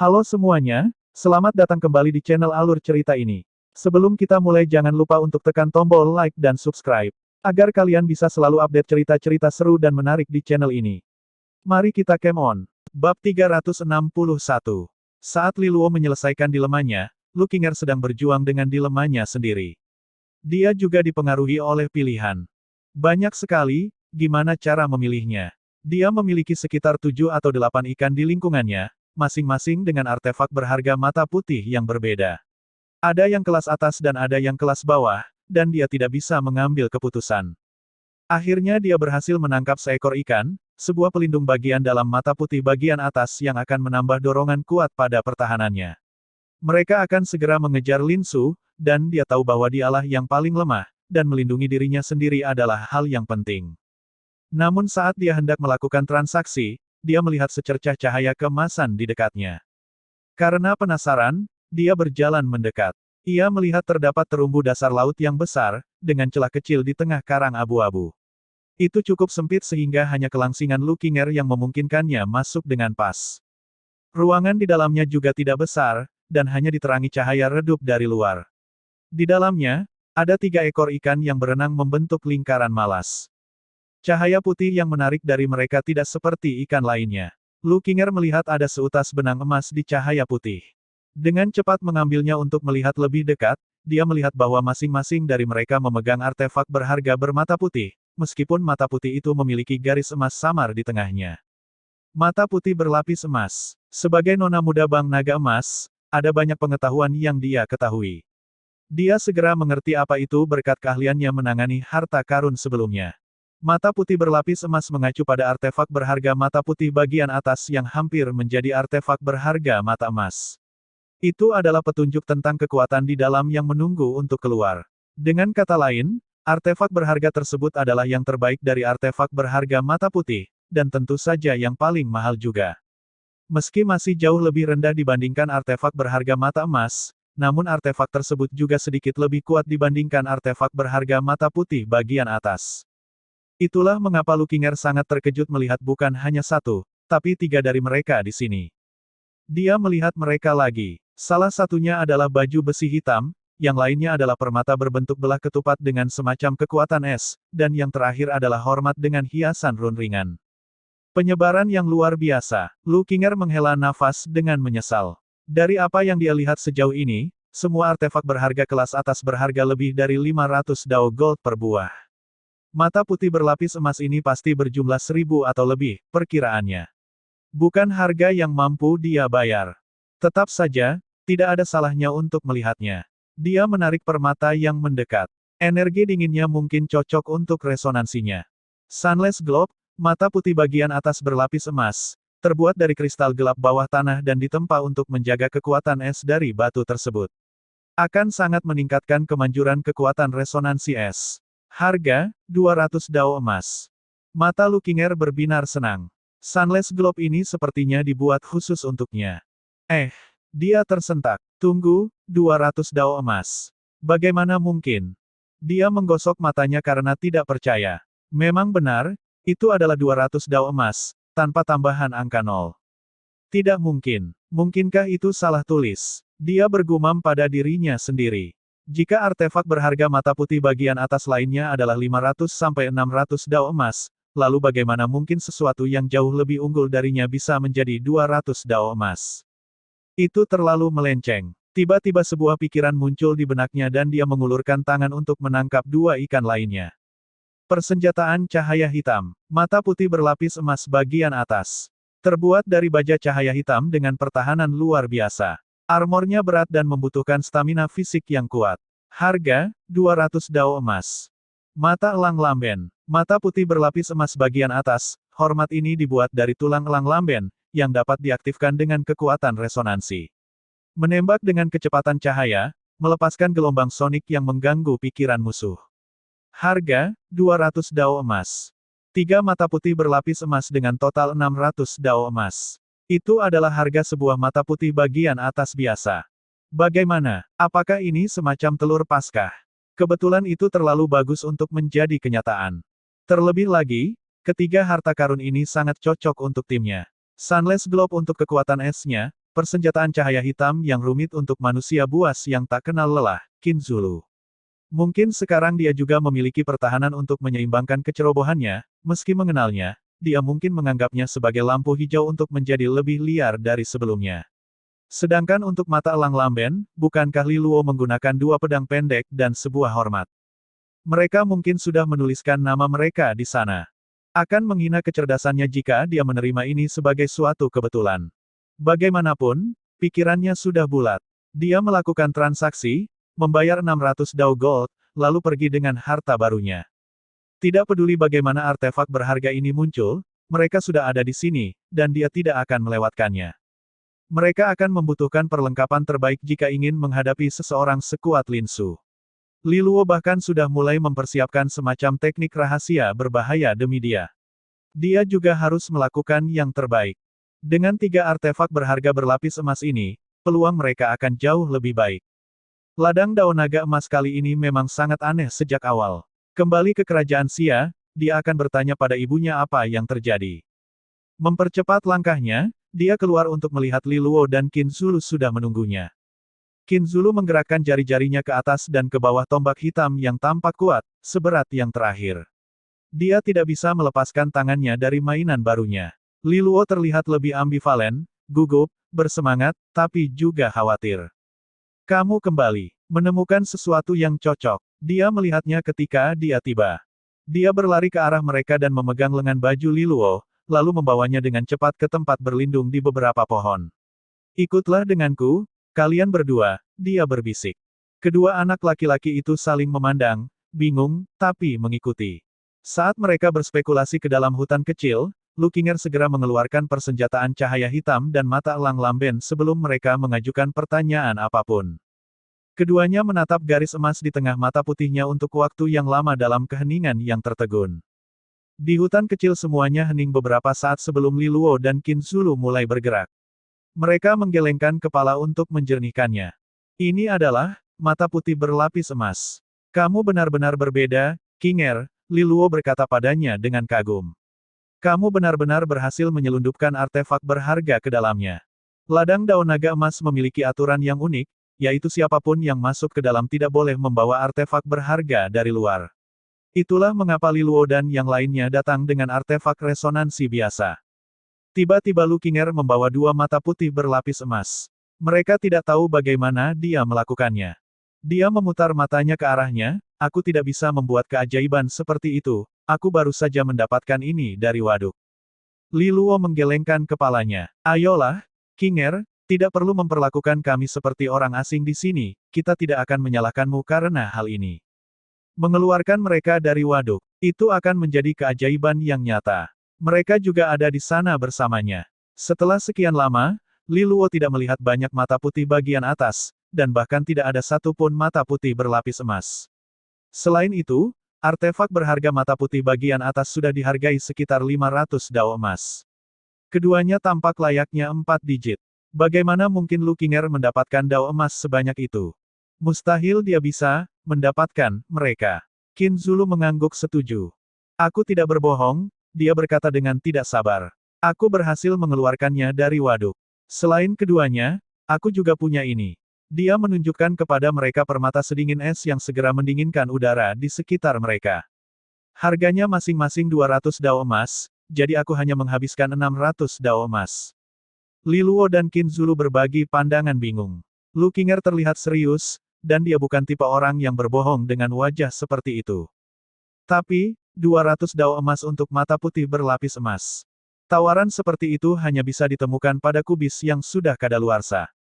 Halo semuanya, selamat datang kembali di channel Alur Cerita ini. Sebelum kita mulai jangan lupa untuk tekan tombol like dan subscribe, agar kalian bisa selalu update cerita-cerita seru dan menarik di channel ini. Mari kita game on. Bab 361. Saat Liluo menyelesaikan dilemanya, Lukinger sedang berjuang dengan dilemanya sendiri. Dia juga dipengaruhi oleh pilihan. Banyak sekali, gimana cara memilihnya? Dia memiliki sekitar 7 atau 8 ikan di lingkungannya, masing-masing dengan artefak berharga mata putih yang berbeda. Ada yang kelas atas dan ada yang kelas bawah, dan dia tidak bisa mengambil keputusan. Akhirnya dia berhasil menangkap seekor ikan, sebuah pelindung bagian dalam mata putih bagian atas yang akan menambah dorongan kuat pada pertahanannya. Mereka akan segera mengejar Lin Su, dan dia tahu bahwa dialah yang paling lemah, dan melindungi dirinya sendiri adalah hal yang penting. Namun saat dia hendak melakukan transaksi, dia melihat secercah cahaya keemasan di dekatnya. Karena penasaran, dia berjalan mendekat. Ia melihat terdapat terumbu dasar laut yang besar, dengan celah kecil di tengah karang abu-abu. Itu cukup sempit sehingga hanya kelangsingan Lukinger yang memungkinkannya masuk dengan pas. Ruangan di dalamnya juga tidak besar, dan hanya diterangi cahaya redup dari luar. Di dalamnya, ada 3 ekor ikan yang berenang membentuk lingkaran malas. Cahaya putih yang menarik dari mereka tidak seperti ikan lainnya. Lukinger melihat ada seutas benang emas di cahaya putih. Dengan cepat mengambilnya untuk melihat lebih dekat, dia melihat bahwa masing-masing dari mereka memegang artefak berharga bermata putih, meskipun mata putih itu memiliki garis emas samar di tengahnya. Mata putih berlapis emas. Sebagai nona muda Bang Naga Emas, ada banyak pengetahuan yang dia ketahui. Dia segera mengerti apa itu berkat keahliannya menangani harta karun sebelumnya. Mata putih berlapis emas mengacu pada artefak berharga mata putih bagian atas yang hampir menjadi artefak berharga mata emas. Itu adalah petunjuk tentang kekuatan di dalam yang menunggu untuk keluar. Dengan kata lain, artefak berharga tersebut adalah yang terbaik dari artefak berharga mata putih, dan tentu saja yang paling mahal juga. Meski masih jauh lebih rendah dibandingkan artefak berharga mata emas, namun artefak tersebut juga sedikit lebih kuat dibandingkan artefak berharga mata putih bagian atas. Itulah mengapa Lukinger sangat terkejut melihat bukan hanya 1, tapi 3 dari mereka di sini. Dia melihat mereka lagi. Salah satunya adalah baju besi hitam, yang lainnya adalah permata berbentuk belah ketupat dengan semacam kekuatan es, dan yang terakhir adalah hormat dengan hiasan run ringan. Penyebaran yang luar biasa. Lukinger menghela nafas dengan menyesal. Dari apa yang dia lihat sejauh ini, semua artefak berharga kelas atas berharga lebih dari 500 dao gold per buah. Mata putih berlapis emas ini pasti berjumlah 1000 atau lebih, perkiraannya. Bukan harga yang mampu dia bayar. Tetap saja, tidak ada salahnya untuk melihatnya. Dia menarik permata yang mendekat. Energi dinginnya mungkin cocok untuk resonansinya. Sunless Globe, mata putih bagian atas berlapis emas, terbuat dari kristal gelap bawah tanah dan ditempa untuk menjaga kekuatan es dari batu tersebut. Akan sangat meningkatkan kemanjuran kekuatan resonansi es. Harga, 200 dao emas. Mata Lukinger berbinar senang. Sunless Globe ini sepertinya dibuat khusus untuknya. Dia tersentak. Tunggu, 200 dao emas. Bagaimana mungkin? Dia menggosok matanya karena tidak percaya. Memang benar, itu adalah 200 dao emas, tanpa tambahan angka 0. Tidak mungkin. Mungkinkah itu salah tulis? Dia bergumam pada dirinya sendiri. Jika artefak berharga mata putih bagian atas lainnya adalah 500-600 dao emas, lalu bagaimana mungkin sesuatu yang jauh lebih unggul darinya bisa menjadi 200 dao emas? Itu terlalu melenceng. Tiba-tiba sebuah pikiran muncul di benaknya dan dia mengulurkan tangan untuk menangkap 2 ikan lainnya. Persenjataan cahaya hitam. Mata putih berlapis emas bagian atas. Terbuat dari baja cahaya hitam dengan pertahanan luar biasa. Armornya berat dan membutuhkan stamina fisik yang kuat. Harga, 200 dao emas. Mata elang lamben. Mata putih berlapis emas bagian atas, hormat ini dibuat dari tulang elang lamben, yang dapat diaktifkan dengan kekuatan resonansi. Menembak dengan kecepatan cahaya, melepaskan gelombang sonik yang mengganggu pikiran musuh. Harga, 200 dao emas. 3 mata putih berlapis emas dengan total 600 dao emas. Itu adalah harga sebuah mata putih bagian atas biasa. Bagaimana? Apakah ini semacam telur Paskah? Kebetulan itu terlalu bagus untuk menjadi kenyataan. Terlebih lagi, ketiga harta karun ini sangat cocok untuk timnya. Sunless Globe untuk kekuatan esnya, Persenjataan cahaya hitam yang rumit untuk manusia buas yang tak kenal lelah, Qin Zulu. Mungkin sekarang dia juga memiliki pertahanan untuk menyeimbangkan kecerobohannya, meski mengenalnya, dia mungkin menganggapnya sebagai lampu hijau untuk menjadi lebih liar dari sebelumnya. Sedangkan untuk mata elang lamben, bukankah Li Luo menggunakan dua pedang pendek dan sebuah hormat? Mereka mungkin sudah menuliskan nama mereka di sana. Akan menghina kecerdasannya jika dia menerima ini sebagai suatu kebetulan. Bagaimanapun, pikirannya sudah bulat. Dia melakukan transaksi, membayar 600 dao gold, lalu pergi dengan harta barunya. Tidak peduli bagaimana artefak berharga ini muncul, mereka sudah ada di sini, dan dia tidak akan melewatkannya. Mereka akan membutuhkan perlengkapan terbaik jika ingin menghadapi seseorang sekuat Lin Su. Li Luo bahkan sudah mulai mempersiapkan semacam teknik rahasia berbahaya demi dia. Dia juga harus melakukan yang terbaik. Dengan 3 artefak berharga berlapis emas ini, peluang mereka akan jauh lebih baik. Ladang daun naga emas kali ini memang sangat aneh sejak awal. Kembali ke kerajaan Xia, dia akan bertanya pada ibunya apa yang terjadi. Mempercepat langkahnya, dia keluar untuk melihat Li Luo dan Qin Zulu sudah menunggunya. Qin Zulu menggerakkan jari-jarinya ke atas dan ke bawah tombak hitam yang tampak kuat, seberat yang terakhir. Dia tidak bisa melepaskan tangannya dari mainan barunya. Li Luo terlihat lebih ambivalen, gugup, bersemangat, tapi juga khawatir. Kamu kembali, menemukan sesuatu yang cocok. Dia melihatnya ketika dia tiba. Dia berlari ke arah mereka dan memegang lengan baju Li Luo, lalu membawanya dengan cepat ke tempat berlindung di beberapa pohon. Ikutlah denganku, kalian berdua, dia berbisik. Kedua anak laki-laki itu saling memandang, bingung, tapi mengikuti. Saat mereka berspekulasi ke dalam hutan kecil, Lu Qinger segera mengeluarkan persenjataan cahaya hitam dan mata elang lamben sebelum mereka mengajukan pertanyaan apapun. Keduanya menatap garis emas di tengah mata putihnya untuk waktu yang lama dalam keheningan yang tertegun. Di hutan kecil semuanya hening beberapa saat sebelum Li Luo dan Qin Zulu mulai bergerak. Mereka menggelengkan kepala untuk menjernihkannya. Ini adalah mata putih berlapis emas. Kamu benar-benar berbeda, Qinger, Li Luo berkata padanya dengan kagum. Kamu benar-benar berhasil menyelundupkan artefak berharga ke dalamnya. Ladang daun naga emas memiliki aturan yang unik, yaitu siapapun yang masuk ke dalam tidak boleh membawa artefak berharga dari luar. Itulah mengapa Li Luo dan yang lainnya datang dengan artefak resonansi biasa. Tiba-tiba Lu Qinger membawa 2 mata putih berlapis emas. Mereka tidak tahu bagaimana dia melakukannya. Dia memutar matanya ke arahnya, aku tidak bisa membuat keajaiban seperti itu, aku baru saja mendapatkan ini dari waduk. Li Luo menggelengkan kepalanya. Ayolah, Qinger, tidak perlu memperlakukan kami seperti orang asing di sini, kita tidak akan menyalahkanmu karena hal ini. Mengeluarkan mereka dari waduk, itu akan menjadi keajaiban yang nyata. Mereka juga ada di sana bersamanya. Setelah sekian lama, Li Luo tidak melihat banyak mata putih bagian atas, dan bahkan tidak ada satupun mata putih berlapis emas. Selain itu, artefak berharga mata putih bagian atas sudah dihargai sekitar 500 dao emas. Keduanya tampak layaknya 4 digit. Bagaimana mungkin Lu Qinger mendapatkan dao emas sebanyak itu? Mustahil dia bisa mendapatkan mereka. Qin Zulu mengangguk setuju. Aku tidak berbohong, dia berkata dengan tidak sabar. Aku berhasil mengeluarkannya dari waduk. Selain keduanya, aku juga punya ini. Dia menunjukkan kepada mereka permata sedingin es yang segera mendinginkan udara di sekitar mereka. Harganya masing-masing 200 dao emas, jadi aku hanya menghabiskan 600 dao emas. Li Luo dan Qin Zulu berbagi pandangan bingung. Lu Qinger terlihat serius, dan dia bukan tipe orang yang berbohong dengan wajah seperti itu. Tapi, 200 dao emas untuk mata putih berlapis emas. Tawaran seperti itu hanya bisa ditemukan pada kubis yang sudah kadaluarsa.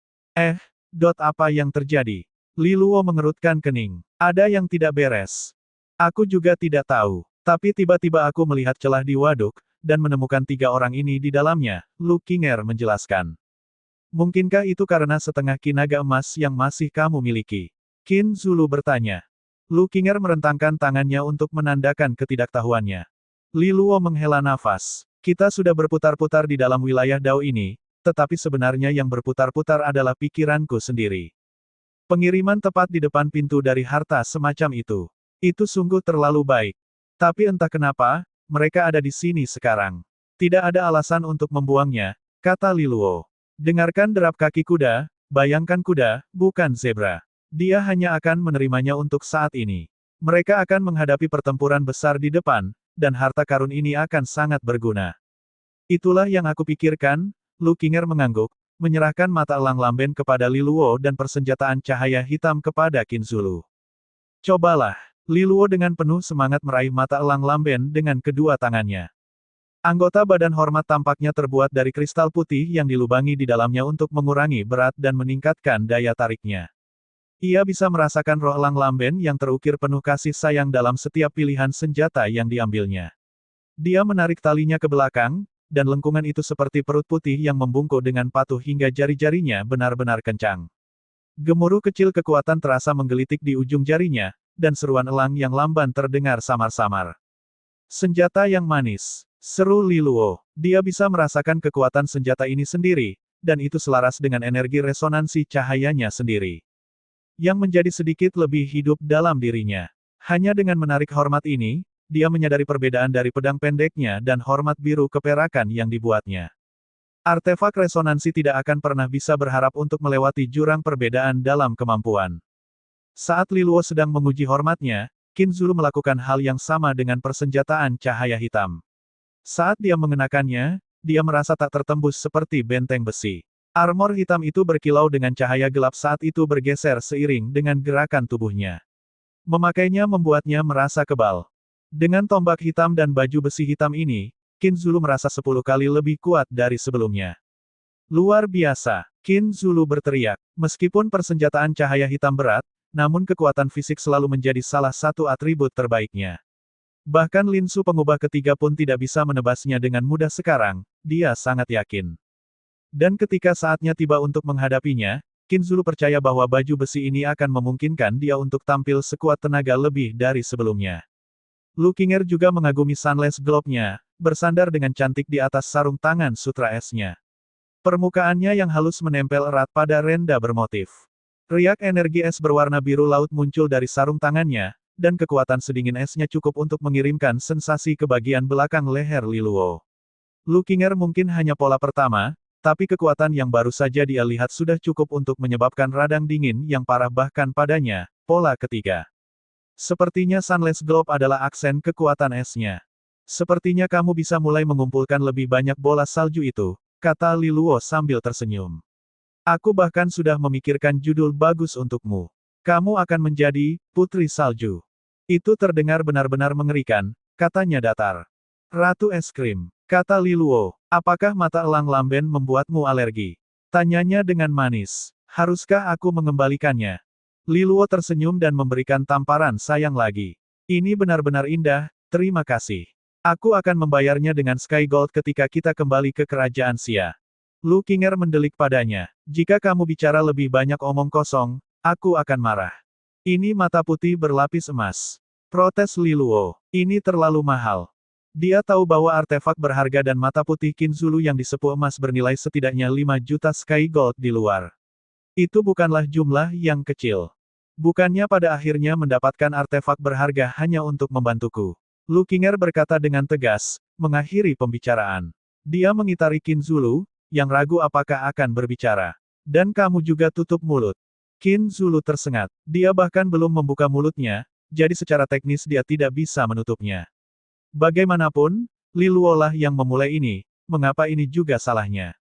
Apa yang terjadi? Li Luo mengerutkan kening. Ada yang tidak beres. Aku juga tidak tahu. Tapi tiba-tiba aku melihat celah di waduk, dan menemukan 3 orang ini di dalamnya, Lu Qinger menjelaskan. Mungkinkah itu karena setengah kinaga emas yang masih kamu miliki? Qin Zulu bertanya. Lu Qinger merentangkan tangannya untuk menandakan ketidaktahuannya. Li Luo menghela nafas. Kita sudah berputar-putar di dalam wilayah Dao ini, tetapi sebenarnya yang berputar-putar adalah pikiranku sendiri. Pengiriman tepat di depan pintu dari harta semacam itu. Itu sungguh terlalu baik. Tapi entah kenapa, mereka ada di sini sekarang. Tidak ada alasan untuk membuangnya, kata Li Luo. Dengarkan derap kaki kuda, bayangkan kuda, bukan zebra. Dia hanya akan menerimanya untuk saat ini. Mereka akan menghadapi pertempuran besar di depan, dan harta karun ini akan sangat berguna. Itulah yang aku pikirkan, Lu Qinger mengangguk, menyerahkan mata elang lamben kepada Li Luo dan persenjataan cahaya hitam kepada Qin Zulu. Cobalah. Li Luo dengan penuh semangat meraih mata elang lamben dengan kedua tangannya. Anggota badan hormat tampaknya terbuat dari kristal putih yang dilubangi di dalamnya untuk mengurangi berat dan meningkatkan daya tariknya. Ia bisa merasakan roh elang lamben yang terukir penuh kasih sayang dalam setiap pilihan senjata yang diambilnya. Dia menarik talinya ke belakang, dan lengkungan itu seperti perut putih yang membungkuk dengan patuh hingga jari-jarinya benar-benar kencang. Gemuruh kecil kekuatan terasa menggelitik di ujung jarinya, dan seruan elang yang lamban terdengar samar-samar. Senjata yang manis, seru Li Luo. Dia bisa merasakan kekuatan senjata ini sendiri, dan itu selaras dengan energi resonansi cahayanya sendiri. Yang menjadi sedikit lebih hidup dalam dirinya. Hanya dengan menarik hormat ini, dia menyadari perbedaan dari pedang pendeknya dan hormat biru keperakan yang dibuatnya. Artefak resonansi tidak akan pernah bisa berharap untuk melewati jurang perbedaan dalam kemampuan. Saat Li Luo sedang menguji hormatnya, Qin Zulu melakukan hal yang sama dengan persenjataan cahaya hitam. Saat dia mengenakannya, dia merasa tak tertembus seperti benteng besi. Armor hitam itu berkilau dengan cahaya gelap saat itu bergeser seiring dengan gerakan tubuhnya. Memakainya membuatnya merasa kebal. Dengan tombak hitam dan baju besi hitam ini, Qin Zulu merasa 10 kali lebih kuat dari sebelumnya. Luar biasa, Qin Zulu berteriak. Meskipun persenjataan cahaya hitam berat, namun kekuatan fisik selalu menjadi salah satu atribut terbaiknya. Bahkan linsu pengubah ketiga pun tidak bisa menebasnya dengan mudah sekarang, dia sangat yakin. Dan ketika saatnya tiba untuk menghadapinya, Qin Zulu percaya bahwa baju besi ini akan memungkinkan dia untuk tampil sekuat tenaga lebih dari sebelumnya. Lu Qinger juga mengagumi Sunless Globe-nya, bersandar dengan cantik di atas sarung tangan sutra esnya. Permukaannya yang halus menempel erat pada renda bermotif. Riak energi es berwarna biru laut muncul dari sarung tangannya, dan kekuatan sedingin esnya cukup untuk mengirimkan sensasi ke bagian belakang leher Li Luo. Lu Qinger mungkin hanya pola pertama, tapi kekuatan yang baru saja dia lihat sudah cukup untuk menyebabkan radang dingin yang parah bahkan padanya, pola ketiga. Sepertinya Sunless Globe adalah aksen kekuatan esnya. Sepertinya kamu bisa mulai mengumpulkan lebih banyak bola salju itu, kata Li Luo sambil tersenyum. Aku bahkan sudah memikirkan judul bagus untukmu. Kamu akan menjadi Putri Salju. Itu terdengar benar-benar mengerikan, katanya datar. Ratu es krim, kata Li Luo. Apakah mata elang lamben membuatmu alergi? Tanyanya dengan manis. Haruskah aku mengembalikannya? Li Luo tersenyum dan memberikan tamparan sayang lagi. Ini benar-benar indah, terima kasih. Aku akan membayarnya dengan Sky Gold ketika kita kembali ke kerajaan Xia. Lu Qinger mendelik padanya. Jika kamu bicara lebih banyak omong kosong, aku akan marah. Ini mata putih berlapis emas. Protes Li Luo. Ini terlalu mahal. Dia tahu bahwa artefak berharga dan mata putih Qin Zulu yang disepuh emas bernilai setidaknya 5 juta Sky Gold di luar. Itu bukanlah jumlah yang kecil. Bukannya pada akhirnya mendapatkan artefak berharga hanya untuk membantuku. Lu Qinger berkata dengan tegas, mengakhiri pembicaraan. Dia mengitari Qin Zulu, yang ragu apakah akan berbicara. Dan kamu juga tutup mulut. Qin Zulu tersengat. Dia bahkan belum membuka mulutnya, jadi secara teknis dia tidak bisa menutupnya. Bagaimanapun, Li Luo lah yang memulai ini, mengapa ini juga salahnya?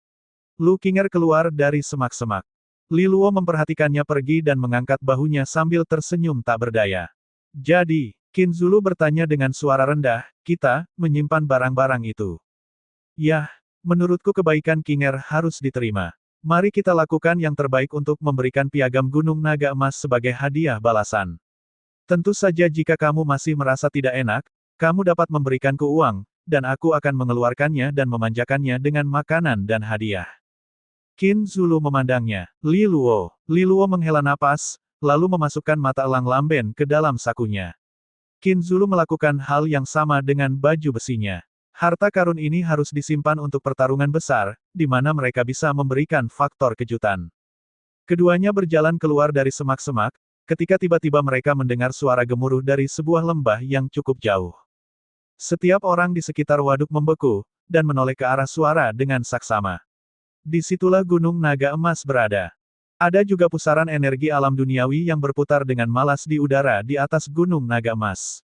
Lu Qinger keluar dari semak-semak. Li Luo memperhatikannya pergi dan mengangkat bahunya sambil tersenyum tak berdaya. Jadi, Qin Zulu bertanya dengan suara rendah, kita, menyimpan barang-barang itu. Yah, menurutku kebaikan Qinger harus diterima. Mari kita lakukan yang terbaik untuk memberikan piagam Gunung Naga Emas sebagai hadiah balasan. Tentu saja jika kamu masih merasa tidak enak, kamu dapat memberikanku uang, dan aku akan mengeluarkannya dan memanjakannya dengan makanan dan hadiah. Qin Zulu memandangnya. Li Luo menghela napas, lalu memasukkan mata elang lamben ke dalam sakunya. Qin Zulu melakukan hal yang sama dengan baju besinya. Harta karun ini harus disimpan untuk pertarungan besar, di mana mereka bisa memberikan faktor kejutan. Keduanya berjalan keluar dari semak-semak, ketika tiba-tiba mereka mendengar suara gemuruh dari sebuah lembah yang cukup jauh. Setiap orang di sekitar waduk membeku, dan menoleh ke arah suara dengan saksama. Disitulah Gunung Naga Emas berada. Ada juga pusaran energi alam duniawi yang berputar dengan malas di udara di atas Gunung Naga Emas.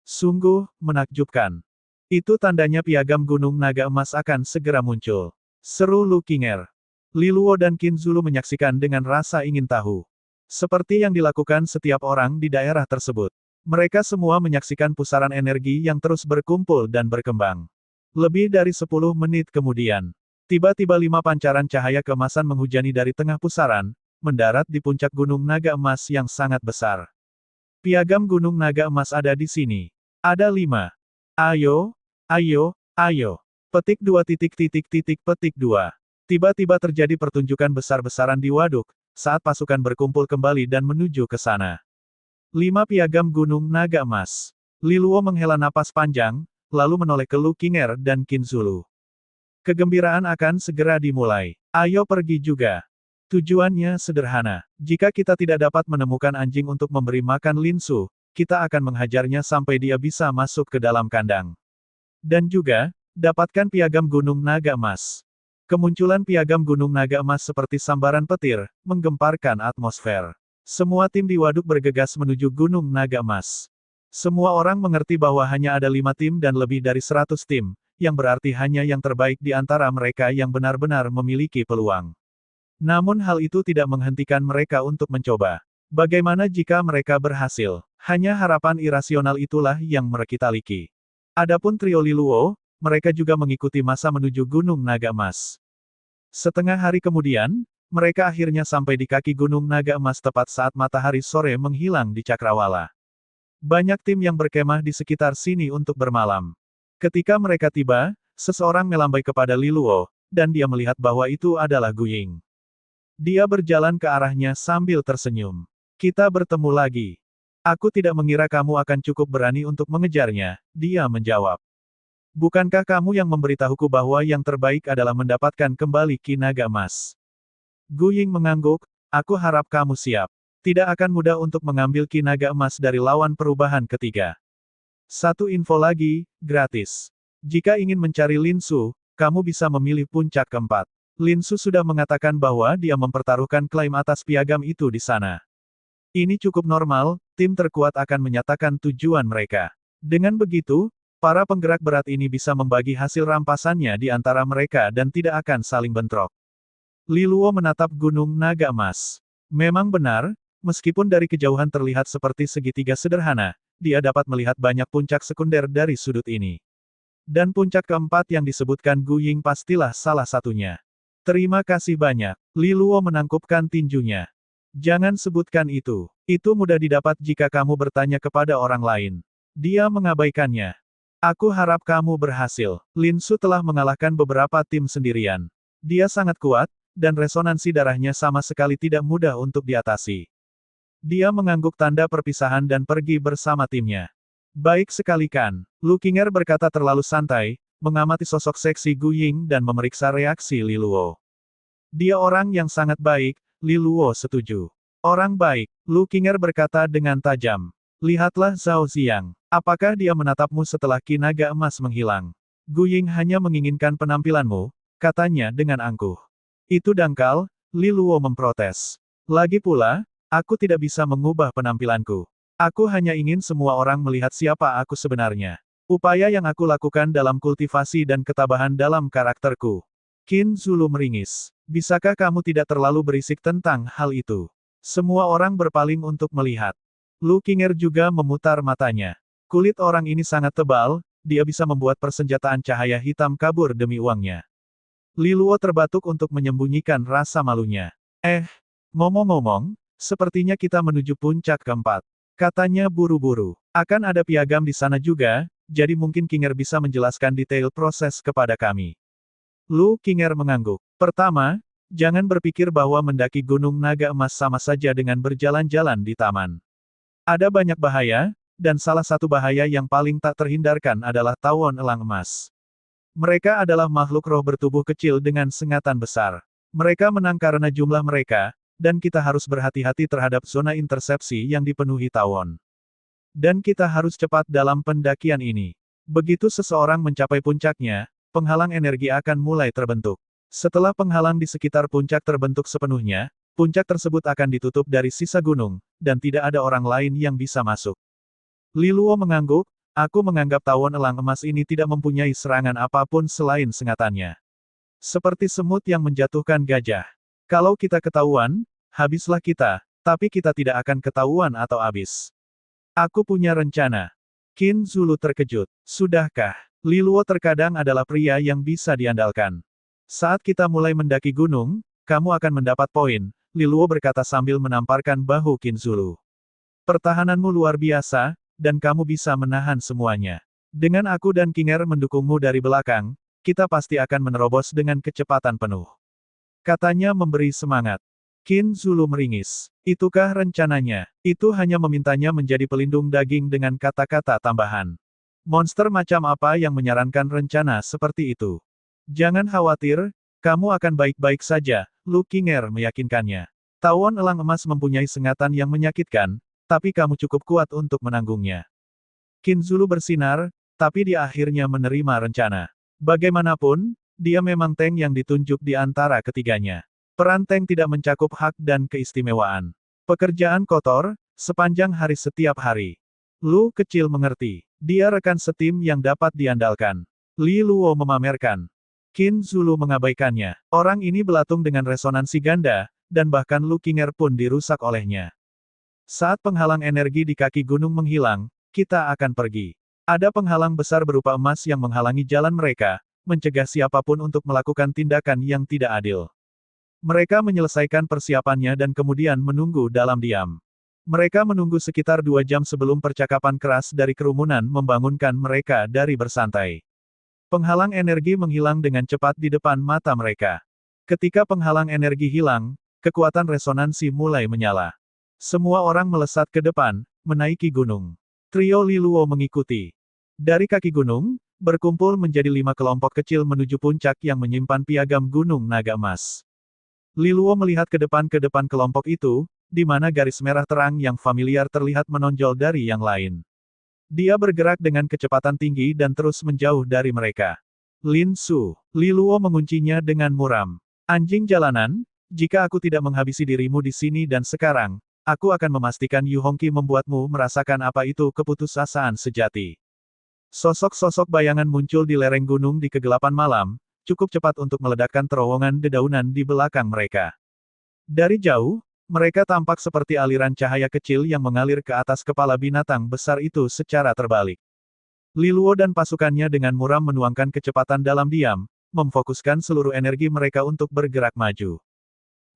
Sungguh, menakjubkan. Itu tandanya piagam Gunung Naga Emas akan segera muncul. Seru Lu Qinger. Li Luo dan Qin Zulu menyaksikan dengan rasa ingin tahu. Seperti yang dilakukan setiap orang di daerah tersebut. Mereka semua menyaksikan pusaran energi yang terus berkumpul dan berkembang. Lebih dari 10 menit kemudian, tiba-tiba 5 pancaran cahaya keemasan menghujani dari tengah pusaran, mendarat di puncak Gunung Naga Emas yang sangat besar. Piagam Gunung Naga Emas ada di sini. Ada 5. Ayo, ayo, ayo. Petik 2 titik titik titik petik 2. Tiba-tiba terjadi pertunjukan besar-besaran di waduk, saat pasukan berkumpul kembali dan menuju ke sana. 5 piagam Gunung Naga Emas. Li Luo menghela napas panjang, lalu menoleh ke Lu Qinger dan Qin Zulu. Kegembiraan akan segera dimulai. Ayo pergi juga. Tujuannya sederhana. Jika kita tidak dapat menemukan anjing untuk memberi makan Lin Su, kita akan menghajarnya sampai dia bisa masuk ke dalam kandang. Dan juga, dapatkan piagam Gunung Naga Emas. Kemunculan piagam Gunung Naga Emas seperti sambaran petir, menggemparkan atmosfer. Semua tim di waduk bergegas menuju Gunung Naga Emas. Semua orang mengerti bahwa hanya ada 5 tim dan lebih dari 100 tim, yang berarti hanya yang terbaik di antara mereka yang benar-benar memiliki peluang. Namun hal itu tidak menghentikan mereka untuk mencoba. Bagaimana jika mereka berhasil? Hanya harapan irasional itulah yang merekita-liki. Adapun trio Li Luo, mereka juga mengikuti masa menuju Gunung Naga Emas. Setengah hari kemudian, mereka akhirnya sampai di kaki Gunung Naga Emas tepat saat matahari sore menghilang di cakrawala. Banyak tim yang berkemah di sekitar sini untuk bermalam. Ketika mereka tiba, seseorang melambai kepada Li Luo, dan dia melihat bahwa itu adalah Gu Ying. Dia berjalan ke arahnya sambil tersenyum. Kita bertemu lagi. Aku tidak mengira kamu akan cukup berani untuk mengejarnya, dia menjawab. Bukankah kamu yang memberitahuku bahwa yang terbaik adalah mendapatkan kembali Ki Naga Emas? Gu Ying mengangguk, aku harap kamu siap. Tidak akan mudah untuk mengambil Ki Naga Emas dari lawan perubahan ketiga. Satu info lagi, gratis. Jika ingin mencari Lin Su, kamu bisa memilih puncak keempat. Lin Su sudah mengatakan bahwa dia mempertaruhkan klaim atas piagam itu di sana. Ini cukup normal, tim terkuat akan menyatakan tujuan mereka. Dengan begitu, para penggerak berat ini bisa membagi hasil rampasannya di antara mereka dan tidak akan saling bentrok. Li Luo menatap Gunung Naga Emas. Memang benar, meskipun dari kejauhan terlihat seperti segitiga sederhana, dia dapat melihat banyak puncak sekunder dari sudut ini. Dan puncak keempat yang disebutkan Gu Ying pastilah salah satunya. Terima kasih banyak. Li Luo menangkupkan tinjunya. Jangan sebutkan itu. Itu mudah didapat jika kamu bertanya kepada orang lain. Dia mengabaikannya. Aku harap kamu berhasil. Lin Su telah mengalahkan beberapa tim sendirian. Dia sangat kuat, dan resonansi darahnya sama sekali tidak mudah untuk diatasi. Dia mengangguk tanda perpisahan dan pergi bersama timnya. Baik sekali kan, Lu Qinger berkata terlalu santai, mengamati sosok seksi Gu Ying dan memeriksa reaksi Li Luo. Dia orang yang sangat baik, Li Luo setuju. Orang baik, Lu Qinger berkata dengan tajam. Lihatlah Zhao Xiang. Apakah dia menatapmu setelah Ki Naga Emas menghilang? Gu Ying hanya menginginkan penampilanmu, katanya dengan angkuh. Itu dangkal, Li Luo memprotes. Lagi pula, aku tidak bisa mengubah penampilanku. Aku hanya ingin semua orang melihat siapa aku sebenarnya. Upaya yang aku lakukan dalam kultivasi dan ketabahan dalam karakterku. Qin Zulu meringis. Bisakah kamu tidak terlalu berisik tentang hal itu? Semua orang berpaling untuk melihat. Lu Qinger juga memutar matanya. Kulit orang ini sangat tebal, dia bisa membuat persenjataan cahaya hitam kabur demi uangnya. Li Luo terbatuk untuk menyembunyikan rasa malunya. Ngomong-ngomong, sepertinya kita menuju puncak keempat. Katanya buru-buru. Akan ada piagam di sana juga, jadi mungkin Qinger bisa menjelaskan detail proses kepada kami. Lu Qinger mengangguk. Pertama, jangan berpikir bahwa mendaki Gunung Naga Emas sama saja dengan berjalan-jalan di taman. Ada banyak bahaya, dan salah satu bahaya yang paling tak terhindarkan adalah tawon elang emas. Mereka adalah makhluk roh bertubuh kecil dengan sengatan besar. Mereka menang karena jumlah mereka, dan kita harus berhati-hati terhadap zona intersepsi yang dipenuhi tawon. Dan kita harus cepat dalam pendakian ini. Begitu seseorang mencapai puncaknya, penghalang energi akan mulai terbentuk. Setelah penghalang di sekitar puncak terbentuk sepenuhnya, puncak tersebut akan ditutup dari sisa gunung, dan tidak ada orang lain yang bisa masuk. Li Luo mengangguk, aku menganggap tawon elang emas ini tidak mempunyai serangan apapun selain sengatannya. Seperti semut yang menjatuhkan gajah. Kalau kita ketahuan, habislah kita, tapi kita tidak akan ketahuan atau habis. Aku punya rencana. Qin Zulu terkejut. Sudahkah? Li Luo terkadang adalah pria yang bisa diandalkan. Saat kita mulai mendaki gunung, kamu akan mendapat poin, Li Luo berkata sambil menamparkan bahu Qin Zulu. Pertahananmu luar biasa, dan kamu bisa menahan semuanya. Dengan aku dan Qinger mendukungmu dari belakang, kita pasti akan menerobos dengan kecepatan penuh. Katanya memberi semangat. Qin Zulu meringis. Itukah rencananya? Itu hanya memintanya menjadi pelindung daging dengan kata-kata tambahan. Monster macam apa yang menyarankan rencana seperti itu? Jangan khawatir, kamu akan baik-baik saja, Lu Qinger meyakinkannya. Tawon elang emas mempunyai sengatan yang menyakitkan, tapi kamu cukup kuat untuk menanggungnya. Qin Zulu bersinar, tapi dia akhirnya menerima rencana. Bagaimanapun, dia memang Tank yang ditunjuk di antara ketiganya. Peran Tank tidak mencakup hak dan keistimewaan. Pekerjaan kotor, sepanjang hari setiap hari. Lu kecil mengerti. Dia rekan setim yang dapat diandalkan. Li Luo memamerkan. Qin Zulu mengabaikannya. Orang ini belatung dengan resonansi ganda, dan bahkan Lu Qinger pun dirusak olehnya. Saat penghalang energi di kaki gunung menghilang, kita akan pergi. Ada penghalang besar berupa emas yang menghalangi jalan mereka, mencegah siapapun untuk melakukan tindakan yang tidak adil. Mereka menyelesaikan persiapannya dan kemudian menunggu dalam diam. Mereka menunggu sekitar 2 jam sebelum percakapan keras dari kerumunan membangunkan mereka dari bersantai. Penghalang energi menghilang dengan cepat di depan mata mereka. Ketika penghalang energi hilang, kekuatan resonansi mulai menyala. Semua orang melesat ke depan, menaiki gunung. Trio Li Luo mengikuti. Dari kaki gunung, berkumpul menjadi 5 kelompok kecil menuju puncak yang menyimpan piagam Gunung Naga Emas. Li Luo melihat ke depan kelompok itu, di mana garis merah terang yang familiar terlihat menonjol dari yang lain. Dia bergerak dengan kecepatan tinggi dan terus menjauh dari mereka. Lin Su. Li Luo menguncinya dengan muram. Anjing jalanan, jika aku tidak menghabisi dirimu di sini dan sekarang, aku akan memastikan Yu Hongqi membuatmu merasakan apa itu keputusasaan sejati. Sosok-sosok bayangan muncul di lereng gunung di kegelapan malam, cukup cepat untuk meledakkan terowongan dedaunan di belakang mereka. Dari jauh, mereka tampak seperti aliran cahaya kecil yang mengalir ke atas kepala binatang besar itu secara terbalik. Li Luo dan pasukannya dengan muram menuangkan kecepatan dalam diam, memfokuskan seluruh energi mereka untuk bergerak maju.